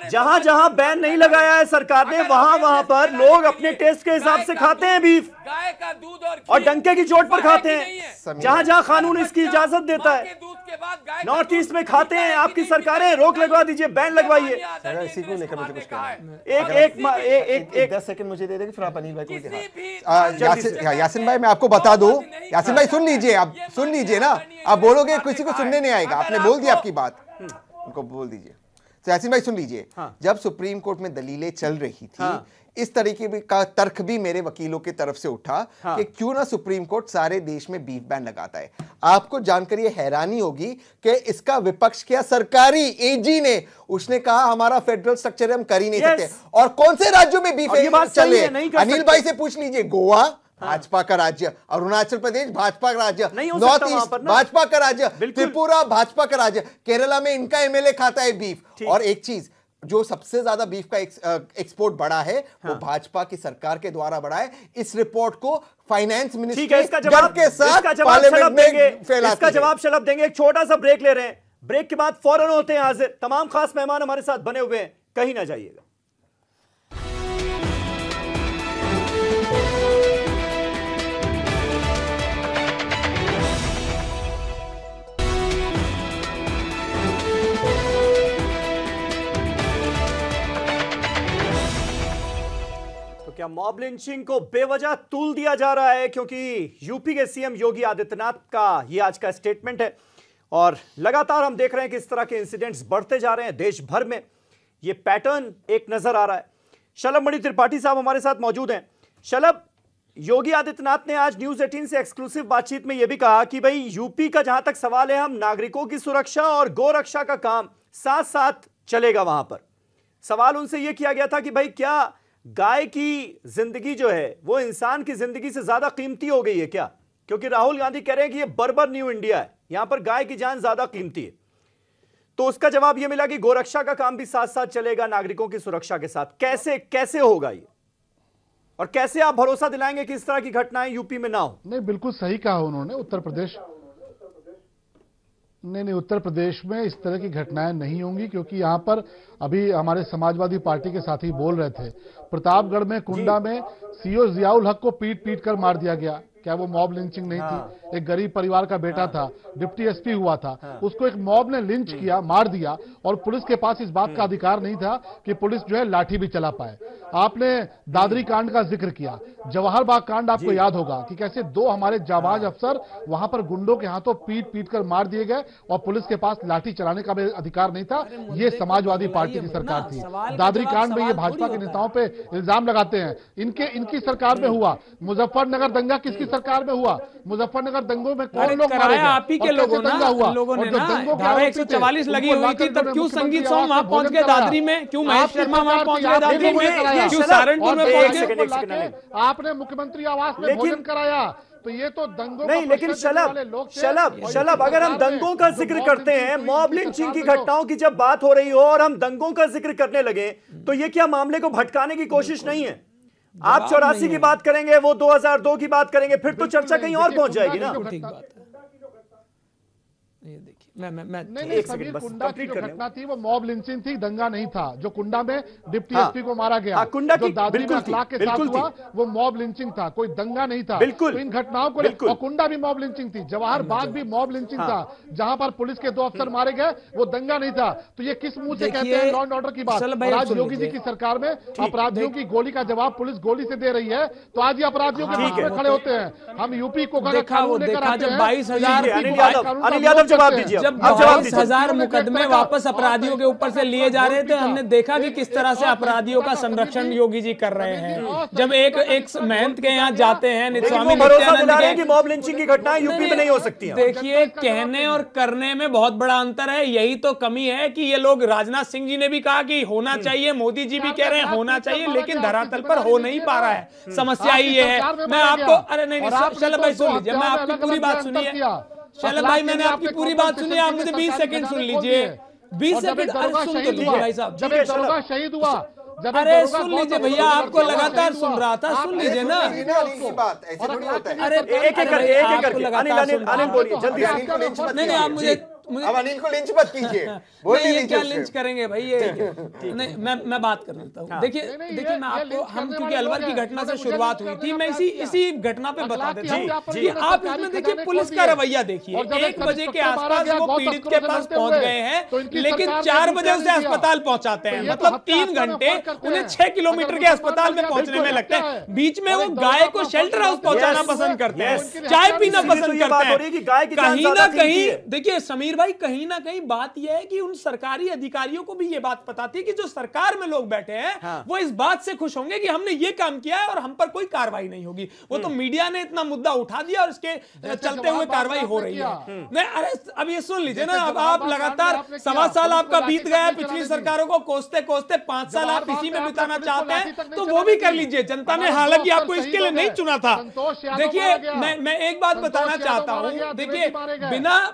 [SPEAKER 1] जहां जहां बैन नहीं लगाया है सरकार ने, वहां वहां पर लोग अपने टेस्ट के हिसाब से खाते हैं बीफ,
[SPEAKER 12] गाय का दूध
[SPEAKER 1] और डंके की चोट पर खाते हैं। जहां जहां कानून इसकी इजाजत देता है, नॉर्थ ईस्ट में खाते हैं। आपकी सरकारें रोक लगवा दीजिए, बैन लगवाइए।
[SPEAKER 8] इसी को लेकर मुझे कुछ कहना
[SPEAKER 1] है।
[SPEAKER 8] एक 10 सेकंड मुझे दे देंगे, फिर आप अनिल भाई को। यासिन भाई मैं आपको बता दूं, यासिन भाई सुन लीजिए, आप सुन लीजिए ना, आप बोलोगे किसी को सुनने नहीं आएगा। आपने बोल दिया आपकी बात, उनको बोल दीजिए। तो यासिन भाई सुन लीजिए, जब सुप्रीम कोर्ट में दलीलें चल रही थी, इस तरीके का तर्क भी मेरे वकीलों की तरफ से उठा कि क्यों ना सुप्रीम कोर्ट सारे देश में बीफ बैन लगाता है। आपको जानकर ये हैरानी होगी कि इसका विपक्ष किया सरकारी एजी ने, उसने कहा हमारा फेडरल स्ट्रक्चर हम कर ही नहीं सकते। और कौन से राज्यों में बीफ चल रहे हैं? अनिल भाई से पूछ लीजिए। गोवा भाजपा का राज्य, अरुणाचल प्रदेश भाजपा का राज्य, नॉर्थ ईस्ट भाजपा का राज्य, त्रिपुरा भाजपा का राज्य, केरला में इनका एमएलए खाता है बीफ। और एक चीज, जो सबसे ज्यादा बीफ का एक्सपोर्ट बढ़ा है वो भाजपा की सरकार के द्वारा बढ़ा है। इस रिपोर्ट को फाइनेंस मिनिस्ट्री
[SPEAKER 1] इसका जवाब शलभ देंगे। एक छोटा सा ब्रेक ले रहे हैं, ब्रेक के बाद फौरन होते हैं हाजिर। तमाम खास मेहमान हमारे साथ बने हुए हैं, कहीं ना जाइएगा। क्या मॉब लिंचिंग को बेवजह तूल दिया जा रहा है? क्योंकि यूपी के सीएम योगी आदित्यनाथ का ये आज का स्टेटमेंट है और लगातार हम देख रहे हैं कि इस तरह के इंसिडेंट्स बढ़ते जा रहे हैं देश भर में। ये पैटर्न एक नजर आ रहा है। शलभ मणि त्रिपाठी साहब हमारे साथ मौजूद हैं। शलभ, योगी आदित्यनाथ ने आज न्यूज 18 से एक्सक्लूसिव बातचीत में यह भी कहा कि भाई यूपी का जहां तक सवाल है, हम नागरिकों की सुरक्षा और गौ रक्षा का काम साथ साथ चलेगा। वहां पर सवाल उनसे यह किया गया था कि भाई क्या गाय की जिंदगी जो है वो इंसान की जिंदगी से ज्यादा कीमती हो गई है क्या? क्योंकि राहुल गांधी कह रहे हैं कि ये बर्बर न्यू इंडिया है, यहां पर गाय की जान ज्यादा कीमती है। तो उसका जवाब ये मिला कि गोरक्षा का काम भी साथ साथ चलेगा नागरिकों की सुरक्षा के साथ। कैसे होगा ये, और कैसे आप भरोसा दिलाएंगे कि इस तरह की घटनाएं यूपी में ना हो?
[SPEAKER 7] नहीं, बिल्कुल सही कहा उन्होंने। उत्तर प्रदेश में इस तरह की घटनाएं नहीं होंगी, क्योंकि यहां पर अभी हमारे समाजवादी पार्टी के साथी बोल रहे थे, प्रतापगढ़ में कुंडा में सीओ जियाउल हक को पीट कर मार दिया गया। क्या वो मॉब लिंचिंग नहीं थी? एक गरीब परिवार का बेटा था, डिप्टी एसपी हुआ था, उसको एक मॉब ने लिंच किया, मार दिया, और पुलिस के पास इस बात का अधिकार नहीं था कि पुलिस जो है लाठी भी चला पाए। आपने दादरी कांड का जिक्र किया, जवाहर बाग कांड आपको याद होगा कि कैसे 2 हमारे जाबाज अफसर वहां पर गुंडों के हाथों पीट कर मार दिए गए और पुलिस के पास लाठी चलाने का भी अधिकार नहीं था। ये समाजवादी पार्टी की सरकार थी। दादरी कांड में ये भाजपा के नेताओं पे इल्जाम लगाते हैं, इनकी सरकार में हुआ। मुजफ्फरनगर दंगा किसकी सरकार में हुआ? मुजफ्फरनगर दंगों में कौन लोग मारे गए?
[SPEAKER 10] आप ही के लोगों ने धारा 144 लगी हुई थी, तब क्यों संगीत सॉन्ग वहां पहुंच गए दादरी में? क्यों महेश शर्मा वहां पहुंच गए दादरी में? क्यों सहारनपुर में पहुंच गए?
[SPEAKER 7] आपने मुख्यमंत्री आवास में भोजन कराया, तो ये तो दंगों
[SPEAKER 1] नहीं। लेकिन शलभ, अगर हम दंगों का जिक्र करते हैं, मॉब लिंचिंग की घटनाओं की जब बात हो रही हो और हम दंगों का जिक्र करने लगे, तो ये क्या मामले को भटकाने की कोशिश नहीं है? आप 84 की बात करेंगे, वो 2002 की बात करेंगे, फिर तो चर्चा कहीं और पहुंच जाएगी ना।
[SPEAKER 10] ठीक बात है। ये देखिए,
[SPEAKER 7] नहीं, समीर, कुंडा की जो घटना थी वो मॉब लिंचिंग थी, दंगा नहीं था। जो कुंडा में डिप्टी एसपी को मारा गया, जो दादरी में अखलाक के साथ हुआ, वो मॉब लिंचिंग था, कोई दंगा नहीं था। तो इन घटनाओं को, और कुंडा भी मॉब लिंचिंग थी, जवाहर बाग भी मॉब लिंचिंग था, जहां पर पुलिस के 2 अफसर मारे गए, वो दंगा नहीं था। तो ये किस मुंह से कहते हैं लॉ एंड ऑर्डर की बात? आज योगी जी की सरकार में अपराधियों की गोली का जवाब पुलिस गोली से दे रही है, तो आज ये अपराधियों के पक्ष में खड़े होते हैं। हम यूपी को कानून लेकर आते हैं।
[SPEAKER 10] 22,000
[SPEAKER 1] अनिल यादव जवाब दीजिए।
[SPEAKER 10] जब 22,000 मुकदमे वापस अपराधियों के ऊपर से लिए जा रहे थे, हमने देखा कि किस तरह से अपराधियों का संरक्षण योगी जी कर रहे हैं। जब एक महंत के यहाँ जाते हैं, स्वामी नित्यानंद के,
[SPEAKER 1] मॉब लिंचिंग की घटनाएं यूपी में नहीं हो सकती।
[SPEAKER 10] देखिए, कहने और करने में बहुत बड़ा अंतर है। यही तो कमी है कि ये लोग, राजनाथ सिंह जी ने भी कहा कि होना चाहिए, मोदी जी भी कह रहे हैं होना चाहिए, लेकिन धरातल पर हो नहीं पा रहा है। समस्या ही ये है। मैं आपको, अरे नहीं, शलभ भाई सुन लीजिए, मैं आपकी पूरी बात सुनिए। शलभ भाई, मैंने आपकी पूरी बात सुनी, आप मुझे 20 सेकंड सुन लीजिए। 20 सेकंड, अरे सुन तो लीजिए भाई साहब।
[SPEAKER 7] जब एक दरोगा शहीद हुआ,
[SPEAKER 10] अरे सुन लीजिए भैया, आपको लगातार सुन रहा था, सुन लीजिए ना।
[SPEAKER 1] अरे एक एक करके अनिल बोलिए जल्दी।
[SPEAKER 10] नहीं, आप मुझे मुझे
[SPEAKER 8] अब अनिल को लिंच मत कीजिए,
[SPEAKER 10] नहीं ये क्या लिंच करेंगे भाई, ये नहीं मैं बात कर लेता हूँ। देखिए मैं आपको, हम क्योंकि अलवर की घटना से शुरुआत हुई थी, मैं इसी घटना पे बता देता हूँ कि आप इसमें देखिए पुलिस का रवैया देखिए। 1 बजे के आसपास वो पीड़ित के पास पहुंच गए हैं, लेकिन 4 बजे उसे अस्पताल पहुंचाते हैं, मतलब 3 घंटे उन्हें 6 किलोमीटर के अस्पताल में पहुंचने में लगते हैं। बीच में वो गाय को शेल्टर हाउस पहुंचाना पसंद करते हैं, चाय पीना पसंद करते हैं। कहीं ना कहीं देखिए समीर भाई, कहीं ना कहीं बात यह है कि उन सरकारी अधिकारियों को भी ये बात पता थी कि जो सरकार में लोग बैठे हैं वो इस बात से खुश होंगे कि हमने ये काम किया है और हम पर कोई कार्रवाई नहीं होगी। वो तो मीडिया ने इतना मुद्दा उठा दिया और इसके चलते हुए कार्रवाई हो रही है। नहीं अरे अब ये सुन लीजिए ना, अब आप लगातार 1.25 साल आपका बीत गया है, पिछली सरकारों को कोसते कोसते 5 साल आप इसी में बिताना चाहते हैं तो वो भी कर लीजिए। जनता ने हालांकि आपको इसके लिए नहीं चुना था। देखिए मैं एक बात बताना चाहता हूं, देखिए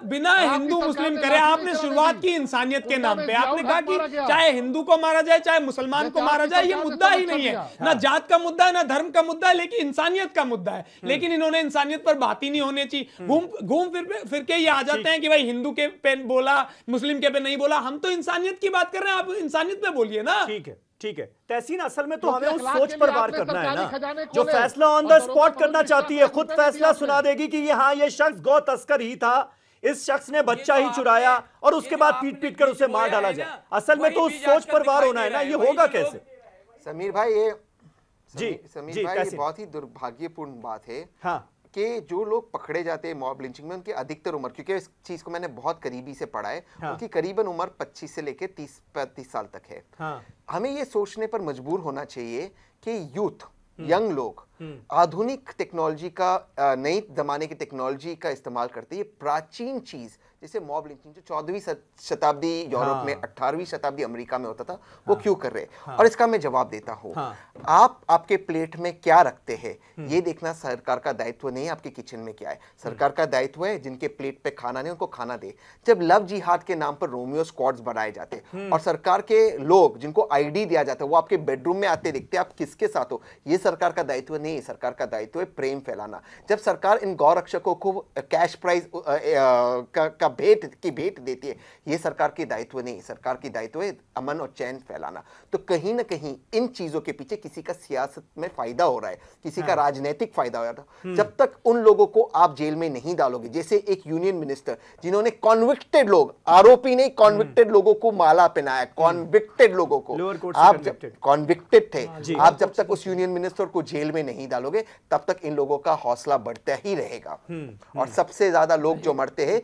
[SPEAKER 10] बिना हिंदू मुस्लिम करे आपने शुरुआत की इंसानियत के नाम पे। आपने कहा कि चाहे हिंदू को मारा जाए चाहे मुसलमान को मारा जाए, ये मुद्दा ही नहीं है, ना जात का मुद्दा है ना धर्म का मुद्दा है, लेकिन इंसानियत का मुद्दा है। लेकिन इन्होंने इंसानियत पर बात ही नहीं होनी चाहिए, घूम फिर के ये आ जाते हैं कि भाई हिंदू के पे बोला मुस्लिम के पे नहीं बोला। हम तो इंसानियत की बात कर रहे हैं, आप इंसानियत पे बोलिए ना।
[SPEAKER 1] ठीक है तहसीन, असल में तो हमें उस सोच पर वार करना है ना जो फैसला ऑन द स्पॉट करना चाहती है। खुद फैसला सुना देगी कि ये शख्स गौ तस्कर ही था, इस शख्स ने बच्चा ही चुराया और उसके बाद पीट कर उसे मार डाला जाए। असल में तो उस सोच पर वार होना है ना, ये होगा कैसे?
[SPEAKER 8] समीर भाई ये
[SPEAKER 1] जी
[SPEAKER 8] भाई ये बहुत ही दुर्भाग्यपूर्ण बात है कि जो लोग पकड़े जाते हैं मॉब लिंचिंग में, उनकी अधिकतर उम्र, क्योंकि इस चीज को मैंने बहुत करीबी से पढ़ा है, उनकी करीबन उम्र 25 से लेकर 30-35 साल तक है। हमें ये सोचने पर मजबूर होना चाहिए कि यूथ, यंग लोग आधुनिक टेक्नोलॉजी का, नई जमाने की टेक्नोलॉजी का इस्तेमाल करते हैं। ये प्राचीन चीज जैसे मॉब लिंचिंग जो 14वीं शताब्दी यूरोप में, 18वीं शताब्दी अमेरिका में होता था, वो क्यों कर रहे हैं? और इसका मैं जवाब देता हूँ। आप आपके प्लेट में क्या रखते हैं ये देखना सरकार का दायित्व नहीं है। आपके किचन में क्या है, सरकार का दायित्व है जिनके प्लेट पे खाना नहीं उनको खाना दे। जब लव जिहाद के नाम पर रोमियो स्क्वाड्स बनाए जाते और सरकार के लोग जिनको आईडी दिया जाता है वो आपके बेडरूम में आते दिखते, आप किसके साथ हो, ये सरकार का दायित्व नहीं है। सरकार का दायित्व है प्रेम फैलाना। जब सरकार इन गौ रक्षकों को कैश प्राइज का भेंट देती है, ये सरकार की दायित्व नहीं है। सरकार की दायित्व है अमन और चैन फैलाना। तो कहीं ना कहीं इन चीजों के पीछे किसी का सियासत में फायदा हो रहा है, किसी का राजनीतिक फायदा हो रहा है। जब तक उन लोगों को आप जेल में नहीं डालोगे, जैसे एक यूनियन मिनिस्टर जिन्होंने कॉन्विक्टेड लोग, आरोपी नहीं, कॉन्विक्टेड लोगों को माला पहनाया, कॉन्विक्टेड लोगों को, आप जब कॉन्विक्टेड थे, आप जब तक उस यूनियन मिनिस्टर को जेल में नहीं डालोगे तब तक इन लोगों का हौसला बढ़ता ही रहेगा। और सबसे ज्यादा लोग जो मरते हैं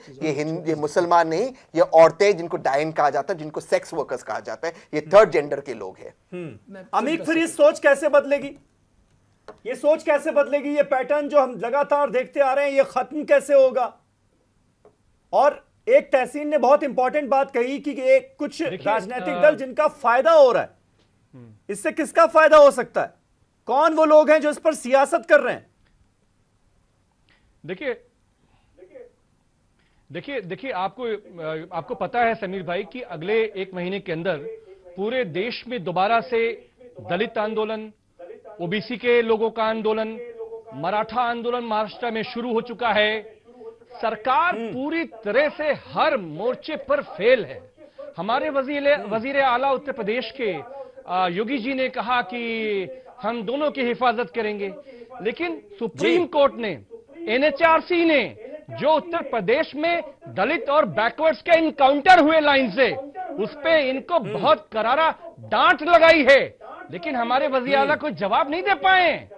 [SPEAKER 8] ये मुसलमान नहीं, ये औरतें जिनको डायन कहा जाता है, जिनको सेक्स वर्कर्स कहा जाता है, ये थर्ड जेंडर के लोग हैं।
[SPEAKER 1] अमित फिर ये सोच कैसे बदलेगी? ये सोच कैसे बदलेगी? ये पैटर्न जो हम लगातार देखते आ रहे हैं ये खत्म कैसे होगा? और एक तहसीन ने बहुत इंपॉर्टेंट बात कही कि एक कुछ राजनीतिक दल जिनका फायदा हो रहा है, इससे किसका फायदा हो सकता है? कौन वो लोग हैं जो इस पर सियासत कर रहे हैं?
[SPEAKER 11] देखिए आपको पता है समीर भाई कि अगले 1 महीने के अंदर पूरे देश में दोबारा से दलित आंदोलन, ओबीसी के लोगों का आंदोलन, मराठा आंदोलन महाराष्ट्र में शुरू हो चुका है। सरकार पूरी तरह से हर मोर्चे पर फेल है। हमारे वजीर आला उत्तर प्रदेश के योगी जी ने कहा कि हम दोनों की हिफाजत करेंगे, लेकिन सुप्रीम कोर्ट ने, एनएचआरसी ने जो उत्तर प्रदेश में दलित और बैकवर्ड्स के इनकाउंटर हुए लाइन से, उस पे इनको बहुत करारा डांट लगाई है, लेकिन हमारे वजीर आला को जवाब नहीं दे पाए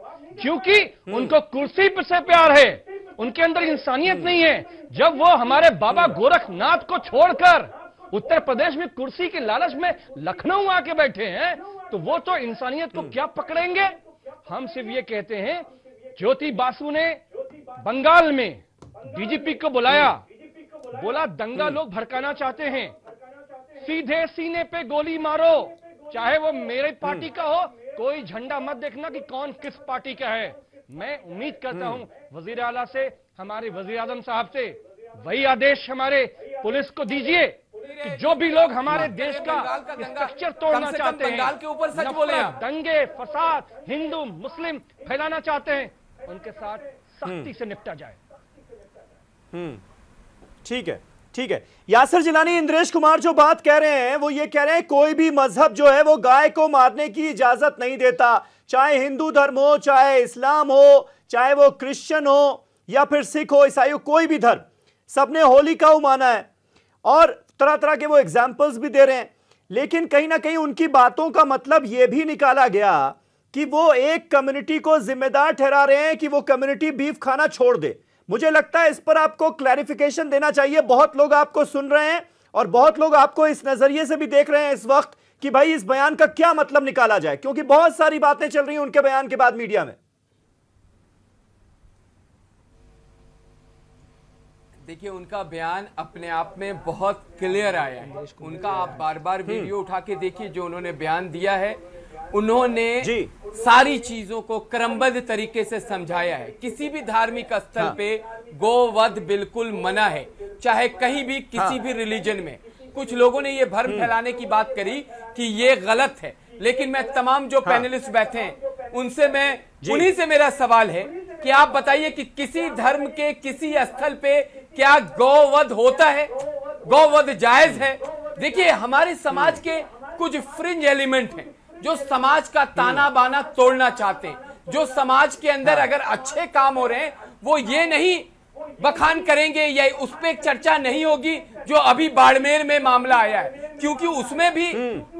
[SPEAKER 11] क्योंकि उनको कुर्सी पर से प्यार है, उनके अंदर इंसानियत नहीं है। जब वो हमारे बाबा गोरखनाथ को छोड़कर उत्तर प्रदेश में कुर्सी के लालच में लखनऊ आके बैठे हैं तो वो तो इंसानियत को क्या पकड़ेंगे। हम सिर्फ ये कहते हैं, ज्योति बासु ने बंगाल में डीजीपी को बुलाया, बोला दंगा लोग भड़काना चाहते हैं, सीधे सीने पे गोली मारो, चाहे वो मेरे पार्टी का हो, कोई झंडा मत देखना कि कौन किस पार्टी का है। मैं उम्मीद करता हूं वजीर आला से, हमारे वजीर आजम साहब से वही आदेश हमारे पुलिस को दीजिए कि जो भी लोग हमारे देश का स्ट्रक्चर तोड़ना चाहते हैं,
[SPEAKER 12] बंगाल के ऊपर सच बोले आप,
[SPEAKER 11] दंगे फसाद हिंदू मुस्लिम फैलाना चाहते हैं, उनके साथ सख्ती से निपटा जाए।
[SPEAKER 1] ठीक ठीक है। यासिर जिलानी, इंद्रेश कुमार जो बात कह रहे हैं वो ये कह रहे हैं कोई भी मजहब जो है वो गाय को मारने की इजाजत नहीं देता, चाहे हिंदू धर्म हो, चाहे इस्लाम हो, चाहे वो क्रिश्चियन हो या फिर सिख हो, ईसाई हो, कोई भी धर्म, सबने होली का माना है और तरह तरह के वो एग्जाम्पल्स भी दे रहे हैं। लेकिन कहीं ना कहीं उनकी बातों का मतलब यह भी निकाला गया कि वो एक कम्युनिटी को जिम्मेदार ठहरा रहे हैं कि वो कम्युनिटी बीफ खाना छोड़ दे। मुझे लगता है इस पर आपको क्लैरिफिकेशन देना चाहिए। बहुत लोग आपको सुन रहे हैं और बहुत लोग आपको इस नजरिए से भी देख रहे हैं इस वक्त कि भाई इस बयान का क्या मतलब निकाला जाए, क्योंकि बहुत सारी बातें चल रही हैं उनके बयान के बाद मीडिया में।
[SPEAKER 12] देखिए, उनका बयान अपने आप में बहुत क्लियर आया है। उनका आप बार बार वीडियो उठा के देखिए जो उन्होंने बयान दिया है। उन्होंने सारी चीजों को क्रमबद्ध तरीके से समझाया है। किसी भी धार्मिक स्थल पे गोवध बिल्कुल मना है, चाहे कहीं भी किसी भी रिलीजन में। कुछ लोगों ने ये भ्रम फैलाने की बात करी कि ये गलत है, लेकिन मैं तमाम जो पैनलिस्ट बैठे हैं उनसे उन्हीं से मेरा सवाल है कि आप बताइए कि किसी धर्म के किसी स्थल पे क्या गौवध होता है? गौवध जायज है? देखिए, हमारे समाज के कुछ फ्रिंज एलिमेंट हैं जो समाज का ताना बाना तोड़ना चाहते हैं, जो समाज के अंदर अगर अच्छे काम हो रहे हैं वो ये नहीं बखान करेंगे या उस पर चर्चा नहीं होगी जो अभी बाड़मेर में मामला आया है, क्योंकि उसमें भी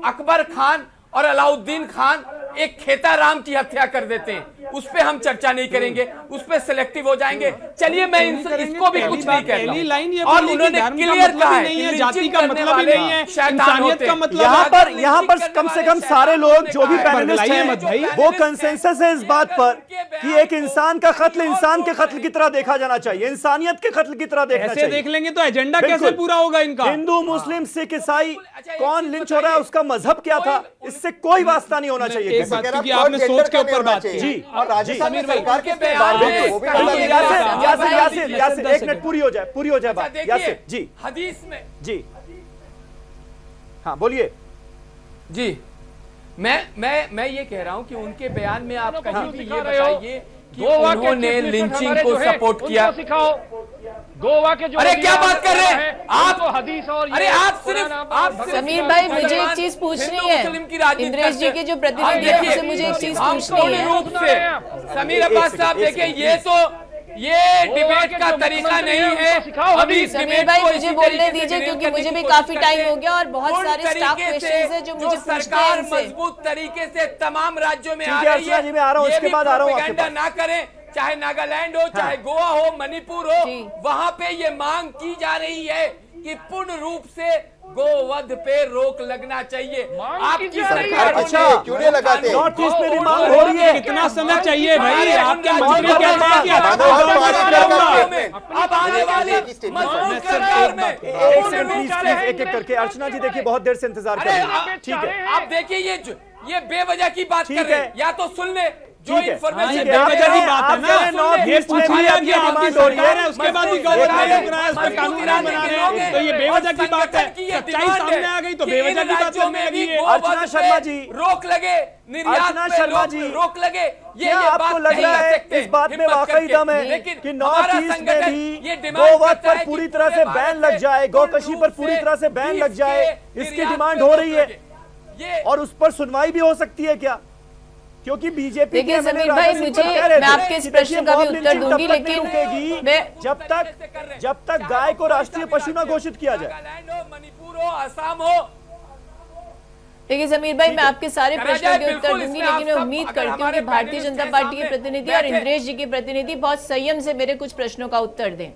[SPEAKER 12] अकबर खान और अलाउद्दीन खान एक खेताराम की हत्या कर देते हैं। उस पे हम चर्चा नहीं करेंगे, उस पे सिलेक्टिव हो जाएंगे। चलिए, मैं इसको भी कुछ नहीं कहता। और उन्होंने क्लियर कहा है
[SPEAKER 10] जाति का मतलब ही नहीं है, इंसानियत का मतलब।
[SPEAKER 1] यहाँ पर कम से कम सारे लोग जो भी पैनलिस्ट हैं वो कंसेंसस है इस बात पर कि एक इंसान का कत्ल इंसान के कत्ल की तरह देखा जाना चाहिए, इंसानियत के कत्ल की तरह देखना चाहिए।
[SPEAKER 10] ऐसे देख लेंगे तो एजेंडा कैसे पूरा होगा इनका?
[SPEAKER 1] हिंदू, मुस्लिम, सिख, ईसाई, कौन लिंच हो रहा है, उसका मजहब क्या था, इससे कोई वास्ता नहीं होना चाहिए।
[SPEAKER 10] आपने सोच के ऊपर बात की
[SPEAKER 1] जी,
[SPEAKER 8] और राजस्थान में सरकार के
[SPEAKER 1] यासिर एक मिनट पूरी हो जाए बात। यासिर जी,
[SPEAKER 12] हदीस में
[SPEAKER 1] जी, हाँ बोलिए
[SPEAKER 12] जी। मैं ये कह रहा हूं कि उनके बयान में आप कहीं भी ये बताइए कि उन्होंने लिंचिंग को सपोर्ट किया।
[SPEAKER 11] गोवा के जो
[SPEAKER 12] अरे क्या बात कर रहे हैं आप?
[SPEAKER 11] हदीस और
[SPEAKER 12] अरे आप सिर्फ
[SPEAKER 9] समीर भाई, मुझे एक चीज पूछनी है। इंद्रेश जी के जो प्रतिनिधि है उनसे मुझे एक चीज पूछनी है।
[SPEAKER 12] समीर अब्बास साहब, देखिए ये डिबेट का तरीका नहीं है। अभी
[SPEAKER 9] समीर भाई मुझे बोलने दीजिए, क्योंकि मुझे भी काफी टाइम हो गया और बहुत सारे स्टाफ क्वेश्चंस हैं जो मुझे पूछने हैं।
[SPEAKER 12] मजबूत तरीके से तमाम राज्यों में आ
[SPEAKER 1] रही है,
[SPEAKER 12] प्रोपेगेंडा ना करें, चाहे नागालैंड हो, चाहे गोवा हो, मणिपुर हो, वहां पे ये मांग की जा रही है कि पूर्ण रूप से गोवध पे रोक लगना चाहिए। आपकी सरकार
[SPEAKER 8] क्यों नहीं लगाते?
[SPEAKER 1] नॉर्थ ईस्ट में भी मांग हो रही है।
[SPEAKER 10] कितना समय चाहिए भाई? आपके मंत्री कहते हैं कि
[SPEAKER 12] अब आने वाली मजबूत सरकार में
[SPEAKER 1] एक सेकंड प्लीज, एक एक करके। अर्चना जी देखिए, बहुत देर से इंतजार कर रहे हैं। ठीक है,
[SPEAKER 12] आप देखिए ये बेवजह की बात कर रहे हैं, या तो सुन ले जो इन्फॉर्मेशन
[SPEAKER 10] बेवजह की बात है ना।
[SPEAKER 1] नॉर्थ ईस्ट में भी आपकी डिमांड हो रही है,
[SPEAKER 10] उसके बाद भी गवर्नमेंट रुक रहा है, उस पर कानून बना रहे हैं, तो ये बेवजह की बात है। सच्चाई सामने आ गई तो बेवजह की बात करने लगी है।
[SPEAKER 1] अर्चना शर्मा जी,
[SPEAKER 12] रोक लगे, निर्यात पे रोक लगे, ये
[SPEAKER 1] आपको लग रहा है इस बात में वाकई दम है कि नॉर्थ ईस्ट में भी गोवध पर पूरी तरह से बैन लग जाए, गौकशी पर पूरी तरह से बैन लग जाए, इसकी डिमांड हो रही है और उस पर सुनवाई भी हो सकती है क्या? क्योंकि बीजेपी,
[SPEAKER 9] देखिए समीर भाई, मैं आपके इस प्रश्न का भी उत्तर दूंगी, लेकिन
[SPEAKER 1] जब तक गाय को राष्ट्रीय पशु न घोषित किया जाए।
[SPEAKER 12] मणिपुर हो, असम हो।
[SPEAKER 9] देखिए समीर भाई, मैं आपके सारे प्रश्नों के उत्तर दूंगी, लेकिन मैं उम्मीद करती हूँ कि भारतीय जनता पार्टी के प्रतिनिधि और इंद्रेश जी के प्रतिनिधि बहुत संयम से मेरे कुछ प्रश्नों का उत्तर दें।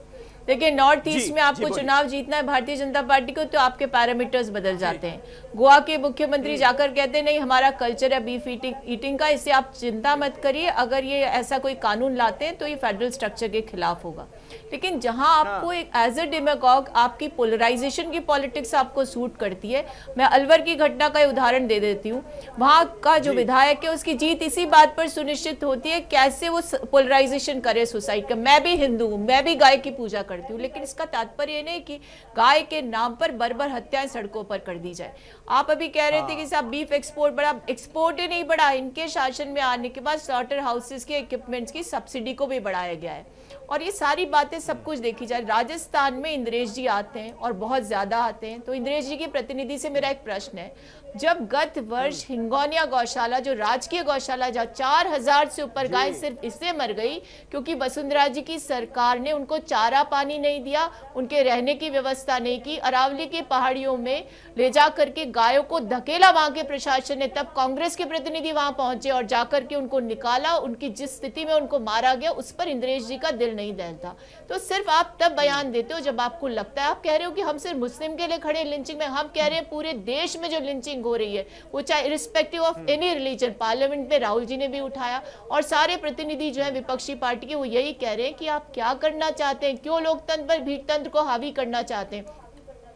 [SPEAKER 9] देखिए, नॉर्थ ईस्ट में आपको चुनाव जीतना है भारतीय जनता पार्टी को, तो आपके पैरामीटर्स बदल जाते हैं। गोवा के मुख्यमंत्री जाकर कहते हैं नहीं, हमारा कल्चर है बीफ ईटिंग का, इससे आप चिंता मत करिए, अगर ये ऐसा कोई कानून लाते हैं तो ये फेडरल स्ट्रक्चर के खिलाफ होगा। लेकिन जहां आपको एक एज ए डेमागोग आपकी पोलराइजेशन की पॉलिटिक्स आपको सूट करती है, मैं अलवर की घटना का उदाहरण दे देती हूँ। वहां का जो विधायक है उसकी जीत इसी बात पर सुनिश्चित होती है कैसे वो पोलराइजेशन करे सोसाइटी का। मैं भी हिंदू हूँ, मैं भी गाय की पूजा करती हूँ, लेकिन इसका तात्पर्य नहीं कि गाय के नाम पर बर्बर हत्याएं सड़कों पर कर दी जाए। आप अभी कह रहे थे कि साहब बीफ एक्सपोर्ट बढ़ा, एक्सपोर्ट ही नहीं बढ़ा, इनके शासन में आने के बाद स्लॉटर हाउसेस के इक्विपमेंट्स की सब्सिडी को भी बढ़ाया गया है। और ये सारी बातें सब कुछ देखी जाए। राजस्थान में इंद्रेश जी आते हैं और बहुत ज्यादा आते हैं, तो इंद्रेश जी के प्रतिनिधि से मेरा एक प्रश्न है, जब गत वर्ष हिंगोनिया गौशाला जो राजकीय गौशाला जहाँ 4000 से ऊपर गाय सिर्फ इससे मर गई क्योंकि वसुंधरा जी की सरकार ने उनको चारा पानी नहीं दिया, उनके रहने की व्यवस्था नहीं की, अरावली के पहाड़ियों में ले जा करके गायों को धकेला वहां के प्रशासन ने, तब कांग्रेस के प्रतिनिधि वहां पहुंचे और जाकर के उनको निकाला, उनकी जिस स्थिति में उनको मारा गया उस पर इंद्रेश जी का दिल नहीं दहलता। तो सिर्फ आप तब बयान देते हो जब आपको लगता है, आप कह रहे हो कि हम सिर्फ मुस्लिम के लिए खड़े लिंचिंग में, हम कह रहे हैं पूरे देश में जो लिंचिंग हो रही है वो चाहे irrespective of any religion, parliament में राहुल जी ने भी उठाया और सारे प्रतिनिधि जो है विपक्षी पार्टी के वो यही कह रहे हैं कि आप क्या करना चाहते हैं, क्यों लोकतंत्र पर भीड़तंत्र को हावी करना चाहते हैं।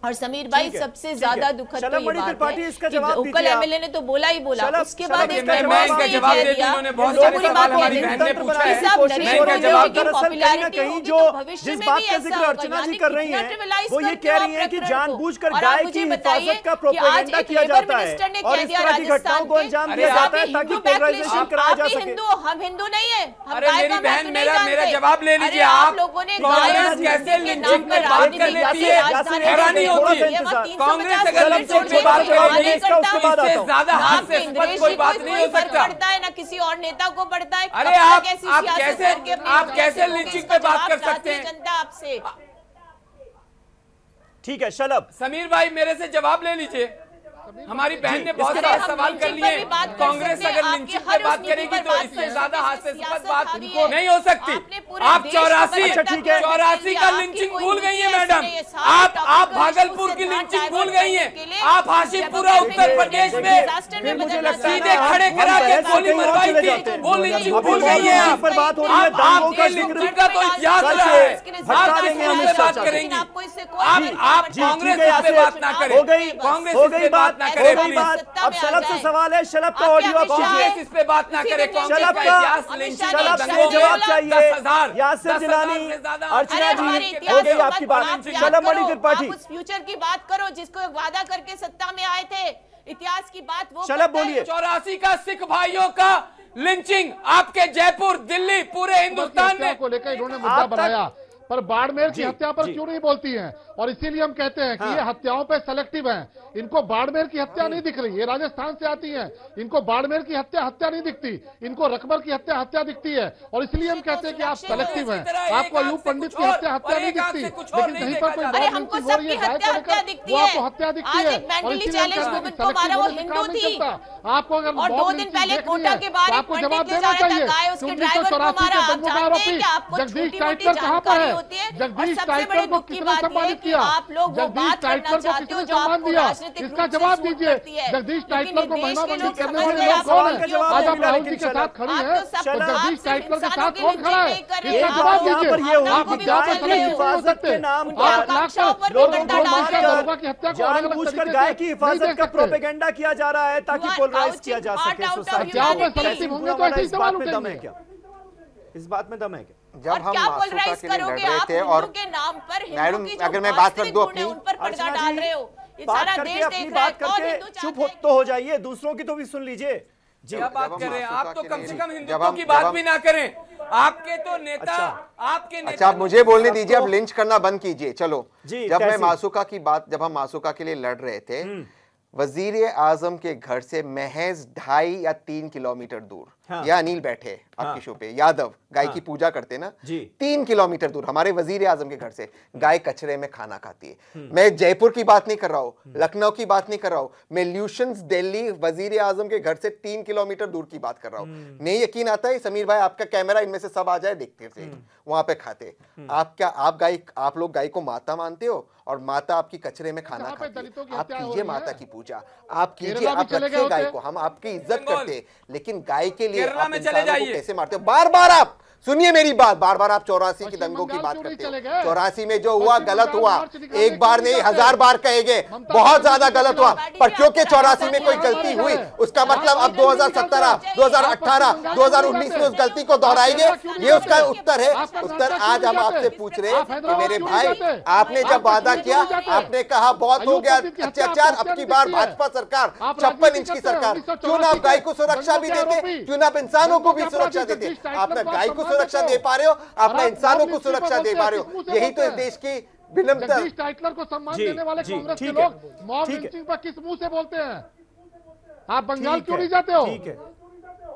[SPEAKER 9] और समीर भाई सबसे ज्यादा दुखद तो ये बात है कि उपल एमएलए ने तो बोला ही बोला, उसके बाद
[SPEAKER 12] मैं इनका जवाब दे दिया, उन्होंने बहुत सारे सवाल हमारी बहन ने पूछा है, मैं इनका जवाब
[SPEAKER 1] कहीं जो जिस बात का जिक्र अर्चना जी कर रही हैं वो ये कह रही हैं कि जानबूझकर गाय की हिफाजत का प्रोपेगेंडा किया जाता है और इस तरह की घटनाओं को अंजाम दिया जाता है ताकि पोलराइजेशन कराया जा सके।
[SPEAKER 9] हम हिंदू नहीं है।
[SPEAKER 12] अरे मेरी बहन मेरा जवाब ले लीजिए। आप
[SPEAKER 9] लोगों ने
[SPEAKER 12] कांग्रेस कैसे लिंचिंग पे बात कर लेती है, हैरानी होती है। कांग्रेस अगर लिंचिंग पे बात करेगी इससे ज्यादा हास्यास्पद कोई बात नहीं हो सकता।
[SPEAKER 9] पड़ता है ना किसी और नेता को पड़ता है।
[SPEAKER 12] अरे आप कैसे लिंचिंग पे बात कर सकते हैं?
[SPEAKER 9] जनता आपसे।
[SPEAKER 1] ठीक है शलभ।
[SPEAKER 12] समीर भाई मेरे से जवाब ले लीजिए। हमारी बहन ने बहुत सारे सवाल कर लिए। कांग्रेस अगर लिंचिंग पे बात करेगी तो इससे ज्यादा हास्यास्पद बात नहीं हो सकती। आप 84 का लिंचिंग भूल गई है मैडम। आप भागलपुर की लिंचिंग भूल गई हैं। आप हाशिमपुरा उत्तर प्रदेश में सीधे खड़े करा के गोली मरवाई थी, वो लिंचिंग भूल गई है आप। आपके लिंचिंग का तो इतिहास रहा है। आप इससे बात करेंगे, आप कांग्रेस पे बात ना करें, कांग्रेस पे बात ना करे प्लीज।
[SPEAKER 1] अब शलभ से सवाल है, शलभ का ऑडियो आप कीजिए।
[SPEAKER 12] इस पे बात ना करे।
[SPEAKER 1] शलभ से जवाब चाहिए। यासिर जिलानी, अर्चना जी हो गई आपकी बात। शलभ मणि त्रिपाठी
[SPEAKER 9] उस फ्यूचर की बात करो जिसको वादा करके सत्ता में आए थे, इतिहास की बात वो
[SPEAKER 1] शलभ बोलिए।
[SPEAKER 12] 84 का सिख भाइयों का लिंचिंग आपके जयपुर, दिल्ली, पूरे हिंदुस्तान में
[SPEAKER 7] को लेकर इन्होंने मुद्दा बनाया, पर बाड़मेर की हत्या पर क्यों नहीं बोलती हैं? और इसीलिए हम कहते हैं कि ये हत्याओं पे सेलेक्टिव हैं। इनको बाड़मेर की हत्या नहीं दिख रही, ये राजस्थान से आती हैं, इनको बाड़मेर की हत्या नहीं दिखती, इनको रकबर की हत्या दिखती है। और इसलिए हम कहते हैं कि आप सेलेक्टिव हैं। आपको अयूब पंडित की हत्या नहीं दिखती, लेकिन कहीं पर कोई गाय को लेकर वो आपको हत्या दिखती है। और इसीलिए आपको अगर
[SPEAKER 9] 2 दिन पहले कोटा के बाद
[SPEAKER 7] आपको जवाब देना चाहिए। 1984 के दंगों का आरोपी जगदीश टाइटलर कहाँ पर है? जगदीश टाइटलर को किसने सम्मानित किया? जगदीश टाइटलर को किसने सम्मान दिया? इसका जवाब दीजिए। जगदीश टाइटलर को महिमा मंडित करने वाले लोग कौन है? आज आप राहुल जी के साथ खड़ी है, तो जगदीश टाइटलर के साथ कौन खड़ा है? इसका जवाब दीजिए। आप हत्या पर सेलेक्टिव हो सकते हैं। आप लाकर लोगों की हत्या को
[SPEAKER 1] जानबूझकर गाय की हिफाजत का प्रोपेगेंडा किया जा रहा है ताकि पोलराइज किया जा सके सोसाइटी। इस बात में दम है क्या? इस बात में दम है क्या?
[SPEAKER 8] जब हम मासूका के लिए लड़ रहे थे और मैडम अगर मैं बात कर दूं अपनी,
[SPEAKER 1] बात करके अपनी बात करके चुप तो हो जाइए, दूसरों की तो भी सुन लीजिए।
[SPEAKER 12] क्या बात कर रहे हैं आप? तो कम से कम हिंदुत्व की बात भी ना करें। आपके तो नेता आपके नेता।
[SPEAKER 8] अच्छा आप मुझे बोलने दीजिए, अब लिंच करना बंद कीजिए। चलो जब मैं मासूका की बात, जब हम मासूका के लिए लड़ रहे थे, वजीर आजम के घर से महज 2.5 या 3 किलोमीटर दूर, या अनिल बैठे आपके शो पे, यादव गाय की पूजा करते ना, 3 किलोमीटर दूर हमारे वजीर आजम के घर से गाय कचरे में खाना खाती है। मैं जयपुर की बात नहीं कर रहा हूँ, लखनऊ की बात नहीं कर रहा हूँ, मैं ल्यूशंस दिल्ली वजीर आजम के घर से 3 किलोमीटर दूर की बात कर रहा हूँ। नहीं यकीन आता है समीर भाई, आपका कैमरा इनमें से सब आ जाए, देखते थे वहां पे खाते। आप लोग गाय को माता मानते हो और माता आपकी कचरे में खाना खाती है। आप कीजिए माता की पूजा, आप कीजिए, आप रखिए गाय को, हम आपकी इज्जत करते हैं, लेकिन गाय के लिए आप इंसानों को कैसे मारते हो? बार बार आप सुनिए मेरी बात, बार बार आप 84 की दंगों की बात करते हो। 84 में जो हुआ गलत हुआ, एक बार नहीं 1000 बार कहेंगे, बहुत ज्यादा गलत हुआ। पर क्योंकि 84 में कोई गलती हुई उसका मतलब अब 2017, 2018, 2019 में उस गलती को दोहराएंगे, ये उसका उत्तर है। उत्तर आज हम आपसे पूछ रहे हैं कि मेरे भाई, आपने जब वादा किया, आपने कहा बहुत हो गया अत्याचार, अब की बार भाजपा सरकार 56 इंच की सरकार, क्यों ना आप गाय को सुरक्षा भी देते, क्यों ना आप इंसानों को भी सुरक्षा देते? आपने गाय को सुरक्षा दे पा रहे हो, अपने इंसानों को सुरक्षा दे पा रहे हो। यही तो इस देश की विनम्रता।
[SPEAKER 7] जगदीश टाइटलर को सम्मान देने वाले कांग्रेस के लोग मॉब लिंचिंग पर किस मुंह से बोलते हैं? आप बंगाल क्यों नहीं जाते हो?
[SPEAKER 1] ठीक है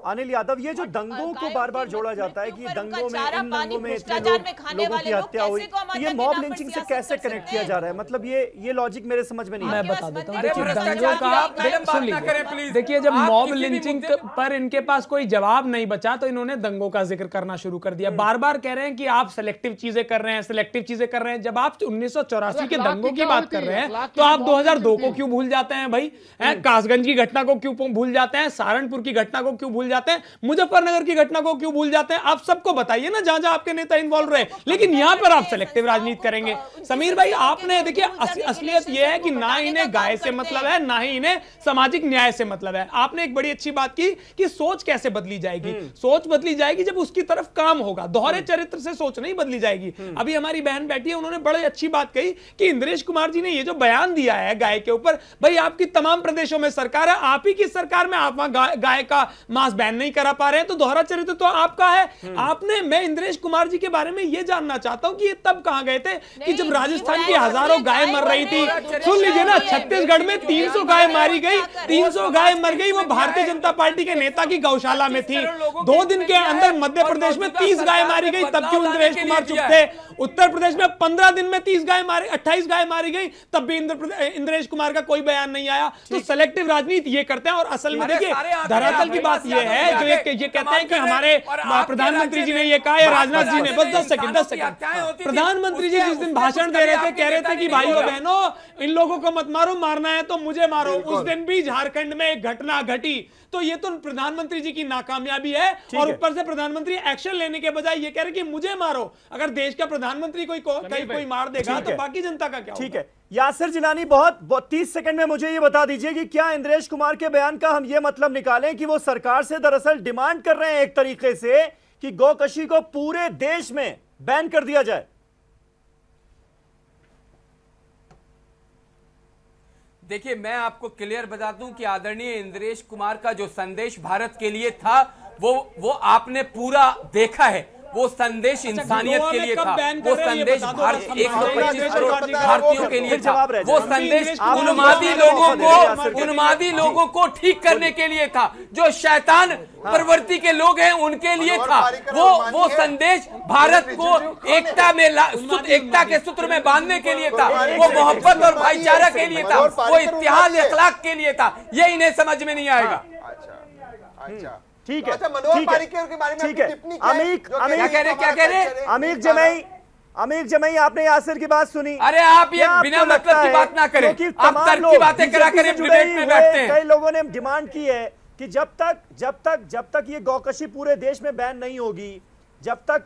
[SPEAKER 1] अनिल यादव, ये जो दंगों को बार बार जोड़ा जाता है कि दंगों में, इन दंगों में इतने लोगों की हत्या हुई, तो ये मॉब लिंचिंग से कैसे कनेक्ट किया जा रहा है? मतलब ये लॉजिक मेरे समझ में नहीं
[SPEAKER 10] मैं बता देता हूँ। देखिए दंगों का सुन लीजिए, देखिए जब मॉब लिंचिंग पर इनके पास कोई जवाब नहीं बचा तो इन्होंने दंगों का जिक्र करना शुरू कर दिया। बार बार कह रहे हैं कि आप सिलेक्टिव चीजें कर रहे हैं, सिलेक्टिव चीजें कर रहे हैं। जब आप 1984 के दंगों की बात कर रहे हैं तो आप 2002 को क्यों भूल जाते हैं भाई? कासगंज की घटना को क्यों भूल जाते हैं? सहारनपुर की घटना को क्यों भूल जाते हैं? मुजफ्फरनगर की घटना को क्यों भूल जाते हैं? आप सबको बताइए ना जहां जहां आपके नेता इन्वॉल्व रहे। लेकिन यहां पर आप सिलेक्टिव राजनीति करेंगे। समीर भाई आपने देखिए असलियत यह है कि ना इन्हें गाय से मतलब है, ना ही इन्हें सामाजिक न्याय से मतलब है। आपने एक बड़ी अच्छी बात की कि सोच कैसे बदली जाएगी। सोच बदली जाएगी जब उसकी तरफ काम होगा। दोहरे चरित्र से सोच नहीं बदली जाएगी। अभी हमारी बहन बैठी है, उन्होंने बड़ी अच्छी बात कही कि इंद्रेश कुमार जी ने ये जो बयान दिया है गाय के ऊपर, भाई आपकी तमाम प्रदेशों में सरकार है, आप ही की सरकार में आप वहां गाय का मांस बैन नहीं करा पा रहे हैं, तो दोहरा चरित्र तो आपका है। आपने, मैं इंद्रेश कुमार जी के बारे में यह जानना चाहता हूं कि ये तब कहां गए थे कि जब राजस्थान की हजारों गाय मर रही थी। सुन लीजिए ना, छत्तीसगढ़ में 300 गाय मारी गई, 300 गाय मर गई, वो भारतीय जनता पार्टी के नेता की गौशाला में थी। 2 दिन के अंदर मध्य प्रदेश में 30 गाय मारी गई, तब क्यों इंद्रेश कुमार चुप थे? उत्तर प्रदेश में 15 दिन में 28 गाय मारी गई, तब भी इंद्रेश कुमार का कोई बयान नहीं आया। तो सेलेक्टिव राजनीति ये करते हैं। और असल में देखिए धरातल की बात ये है, जो ये कहते हैं कि हमारे प्रधानमंत्री जी ने ये कहा, राजनाथ जी ने, बस 10 सेकंड। प्रधानमंत्री जी जिस दिन भाषण दे रहे थे कह रहे थे कि भाइयों बहनों इन लोगों को मत मारो, मारना है तो मुझे मारो। उस दिन भी झारखंड में एक घटना घटी। तो ये तो प्रधानमंत्री जी की नाकामयाबी है। और ऊपर से प्रधानमंत्री एक्शन लेने के बजाय ये कह रहे कि मुझे मारो। अगर देश का प्रधानमंत्री कोई मार देगा तो बाकी जनता का क्या?
[SPEAKER 1] ठीक है यासिर जिलानी, बहुत 30 सेकंड में मुझे ये बता दीजिए कि क्या इंद्रेश कुमार के बयान का हम ये मतलब निकालें कि वो सरकार से दरअसल डिमांड कर रहे हैं एक तरीके से कि गौकशी को पूरे देश में बैन कर दिया जाए?
[SPEAKER 12] देखिए मैं आपको क्लियर बता दूं कि आदरणीय इंद्रेश कुमार का जो संदेश भारत के लिए था वो आपने पूरा देखा है। वो संदेश इंसानियत के लिए था, वो संदेश भारत 125 करोड़ भारतीयों के लिए था, वो संदेश उन्मादी लोगों को ठीक करने के लिए था, जो शैतान प्रवृत्ति के लोग हैं उनके लिए था। वो संदेश भारत को एकता के सूत्र में बांधने के लिए था, वो मोहब्बत और भाईचारा के लिए था, वो इत्तेहाद अखलाक के लिए था। ये इन्हें समझ में नहीं आएगा।
[SPEAKER 8] अच्छा
[SPEAKER 1] ठीक है,
[SPEAKER 8] मनोहर पारिकर के बारे में
[SPEAKER 1] ठीक है।
[SPEAKER 12] क्या कह रहे?
[SPEAKER 1] अमीर जमई, आपने यासिर की बात सुनी?
[SPEAKER 12] अरे आप ये बिना मतलब की बात ना करें, आप तर्क की बातें करा करें, डिबेट में बैठते हैं।
[SPEAKER 1] कई लोगों ने डिमांड की है कि जब तक ये गौकशी पूरे देश में बैन नहीं होगी, जब तक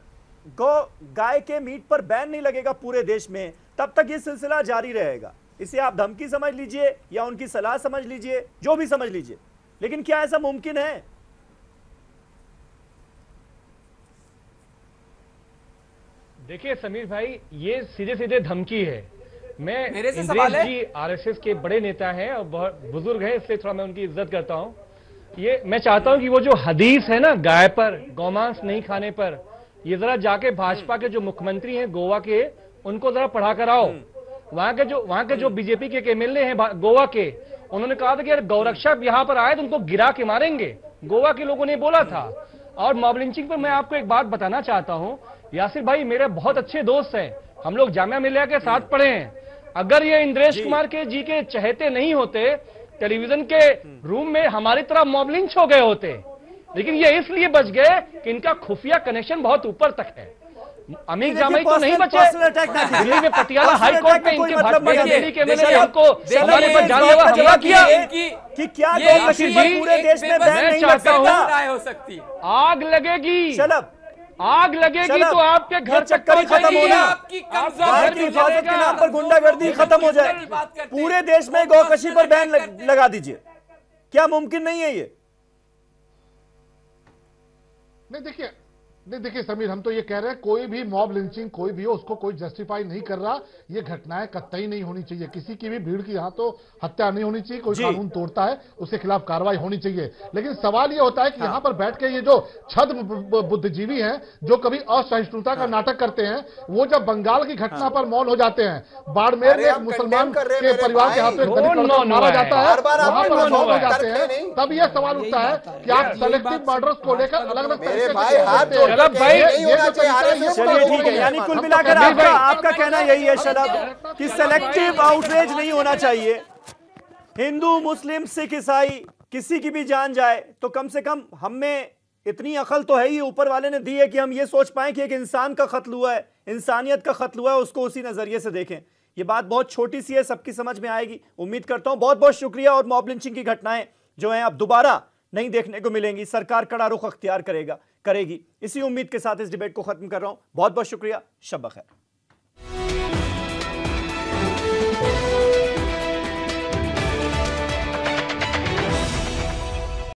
[SPEAKER 1] गाय के मीट पर बैन नहीं लगेगा पूरे देश में, तब तक ये सिलसिला जारी रहेगा। इसे आप धमकी समझ लीजिए या उनकी सलाह समझ लीजिए, जो भी समझ लीजिए, लेकिन क्या ऐसा मुमकिन है?
[SPEAKER 11] देखिए समीर भाई, ये सीधे सीधे धमकी है। मैं
[SPEAKER 12] मेरे से सवाल है?
[SPEAKER 11] जी आरएसएस के बड़े नेता हैं और बहुत बुजुर्ग हैं, इसलिए थोड़ा मैं उनकी इज्जत करता हूं। ये मैं चाहता हूं कि वो जो हदीस है ना गाय पर, गौमांस नहीं खाने पर, ये जरा जाके भाजपा के जो मुख्यमंत्री हैं गोवा के, उनको जरा पढ़ा कर आओ। वहां के जो बीजेपी के एमएलए हैं गोवा के, उन्होंने कहा था कि अगर गौरक्षक यहां पर आए तो उनको गिरा के मारेंगे। गोवा के लोगों ने बोला था। और मॉब लिंचिंग पर मैं आपको एक बात बताना चाहता हूं, यासिर भाई मेरे बहुत अच्छे दोस्त हैं, हम लोग जामिया मिलिया के साथ पढ़े हैं। अगर ये इंद्रेश कुमार के जी के चहेते नहीं होते, टेलीविजन के रूम में हमारी तरह मॉब लिंच हो गए होते। लेकिन ये इसलिए बच गए कि इनका खुफिया कनेक्शन बहुत ऊपर तक है। अमीर जामई तो नहीं बचे। दिल्ली में पटियाला हाई कोर्ट में इनके भाजपा दिल्ली के एमएलए हमको हमारे पर जानलेवा हमला किया
[SPEAKER 1] कि क्या गौकशी पूरे देश में बैन नहीं लग सकता?
[SPEAKER 11] आग लगेगी, आग लगेगी तो आपके घर
[SPEAKER 1] चक्कर खत्म होगा, आपकी हिफाजत के नाम पर गुंडागर्दी खत्म हो जाए। पूरे देश में गौकशी पर बैन लगा दीजिए, क्या मुमकिन नहीं है ये?
[SPEAKER 7] नहीं देखिए, नहीं देखिए समीर, हम तो ये कह रहे हैं कोई भी मॉब लिंचिंग कोई भी हो उसको कोई जस्टिफाई नहीं कर रहा। ये घटनाएं कतई नहीं होनी चाहिए, किसी की भी भीड़ की यहाँ तो हत्या नहीं होनी चाहिए। कोई कानून तोड़ता है उसके खिलाफ कार्रवाई होनी चाहिए। लेकिन सवाल ये होता है कि यहाँ पर बैठ के ये जो छद बुद्धिजीवी हैं जो कभी असहिष्णुता का नाटक करते हैं, वो जब बंगाल की घटना पर मौन हो जाते हैं, बाड़मेर में एक मुसलमान के परिवार के हाथों मारा जाता है, वहां पर मौन हो जाते हैं, तब यह सवाल उठता है कि आप सेलेक्टिव मर्डर्स को लेकर अलग अलग तरीके से
[SPEAKER 1] चलिए ठीक है, यानी कुल मिलाकर आपका कहना यही है शलभ कि सेलेक्टिव आउटरीच नहीं होना चाहिए। हिंदू, मुस्लिम, सिख, ईसाई किसी की भी जान जाए तो कम से कम हम में इतनी अकल तो है ही ऊपर वाले ने दी है कि हम ये सोच पाए कि एक इंसान का कत्ल हुआ है, इंसानियत का कत्ल हुआ है, उसको उसी नजरिए से देखें। ये बात बहुत छोटी सी है, सबकी समझ में आएगी उम्मीद करता हूं। बहुत बहुत शुक्रिया। और मॉब लिंचिंग की घटनाएं जो हैं अब दोबारा नहीं देखने को मिलेंगी, सरकार कड़ा रुख अख्तियार करेगी। इसी उम्मीद के साथ इस डिबेट को खत्म कर रहा हूं। बहुत बहुत शुक्रिया, शब बखैर।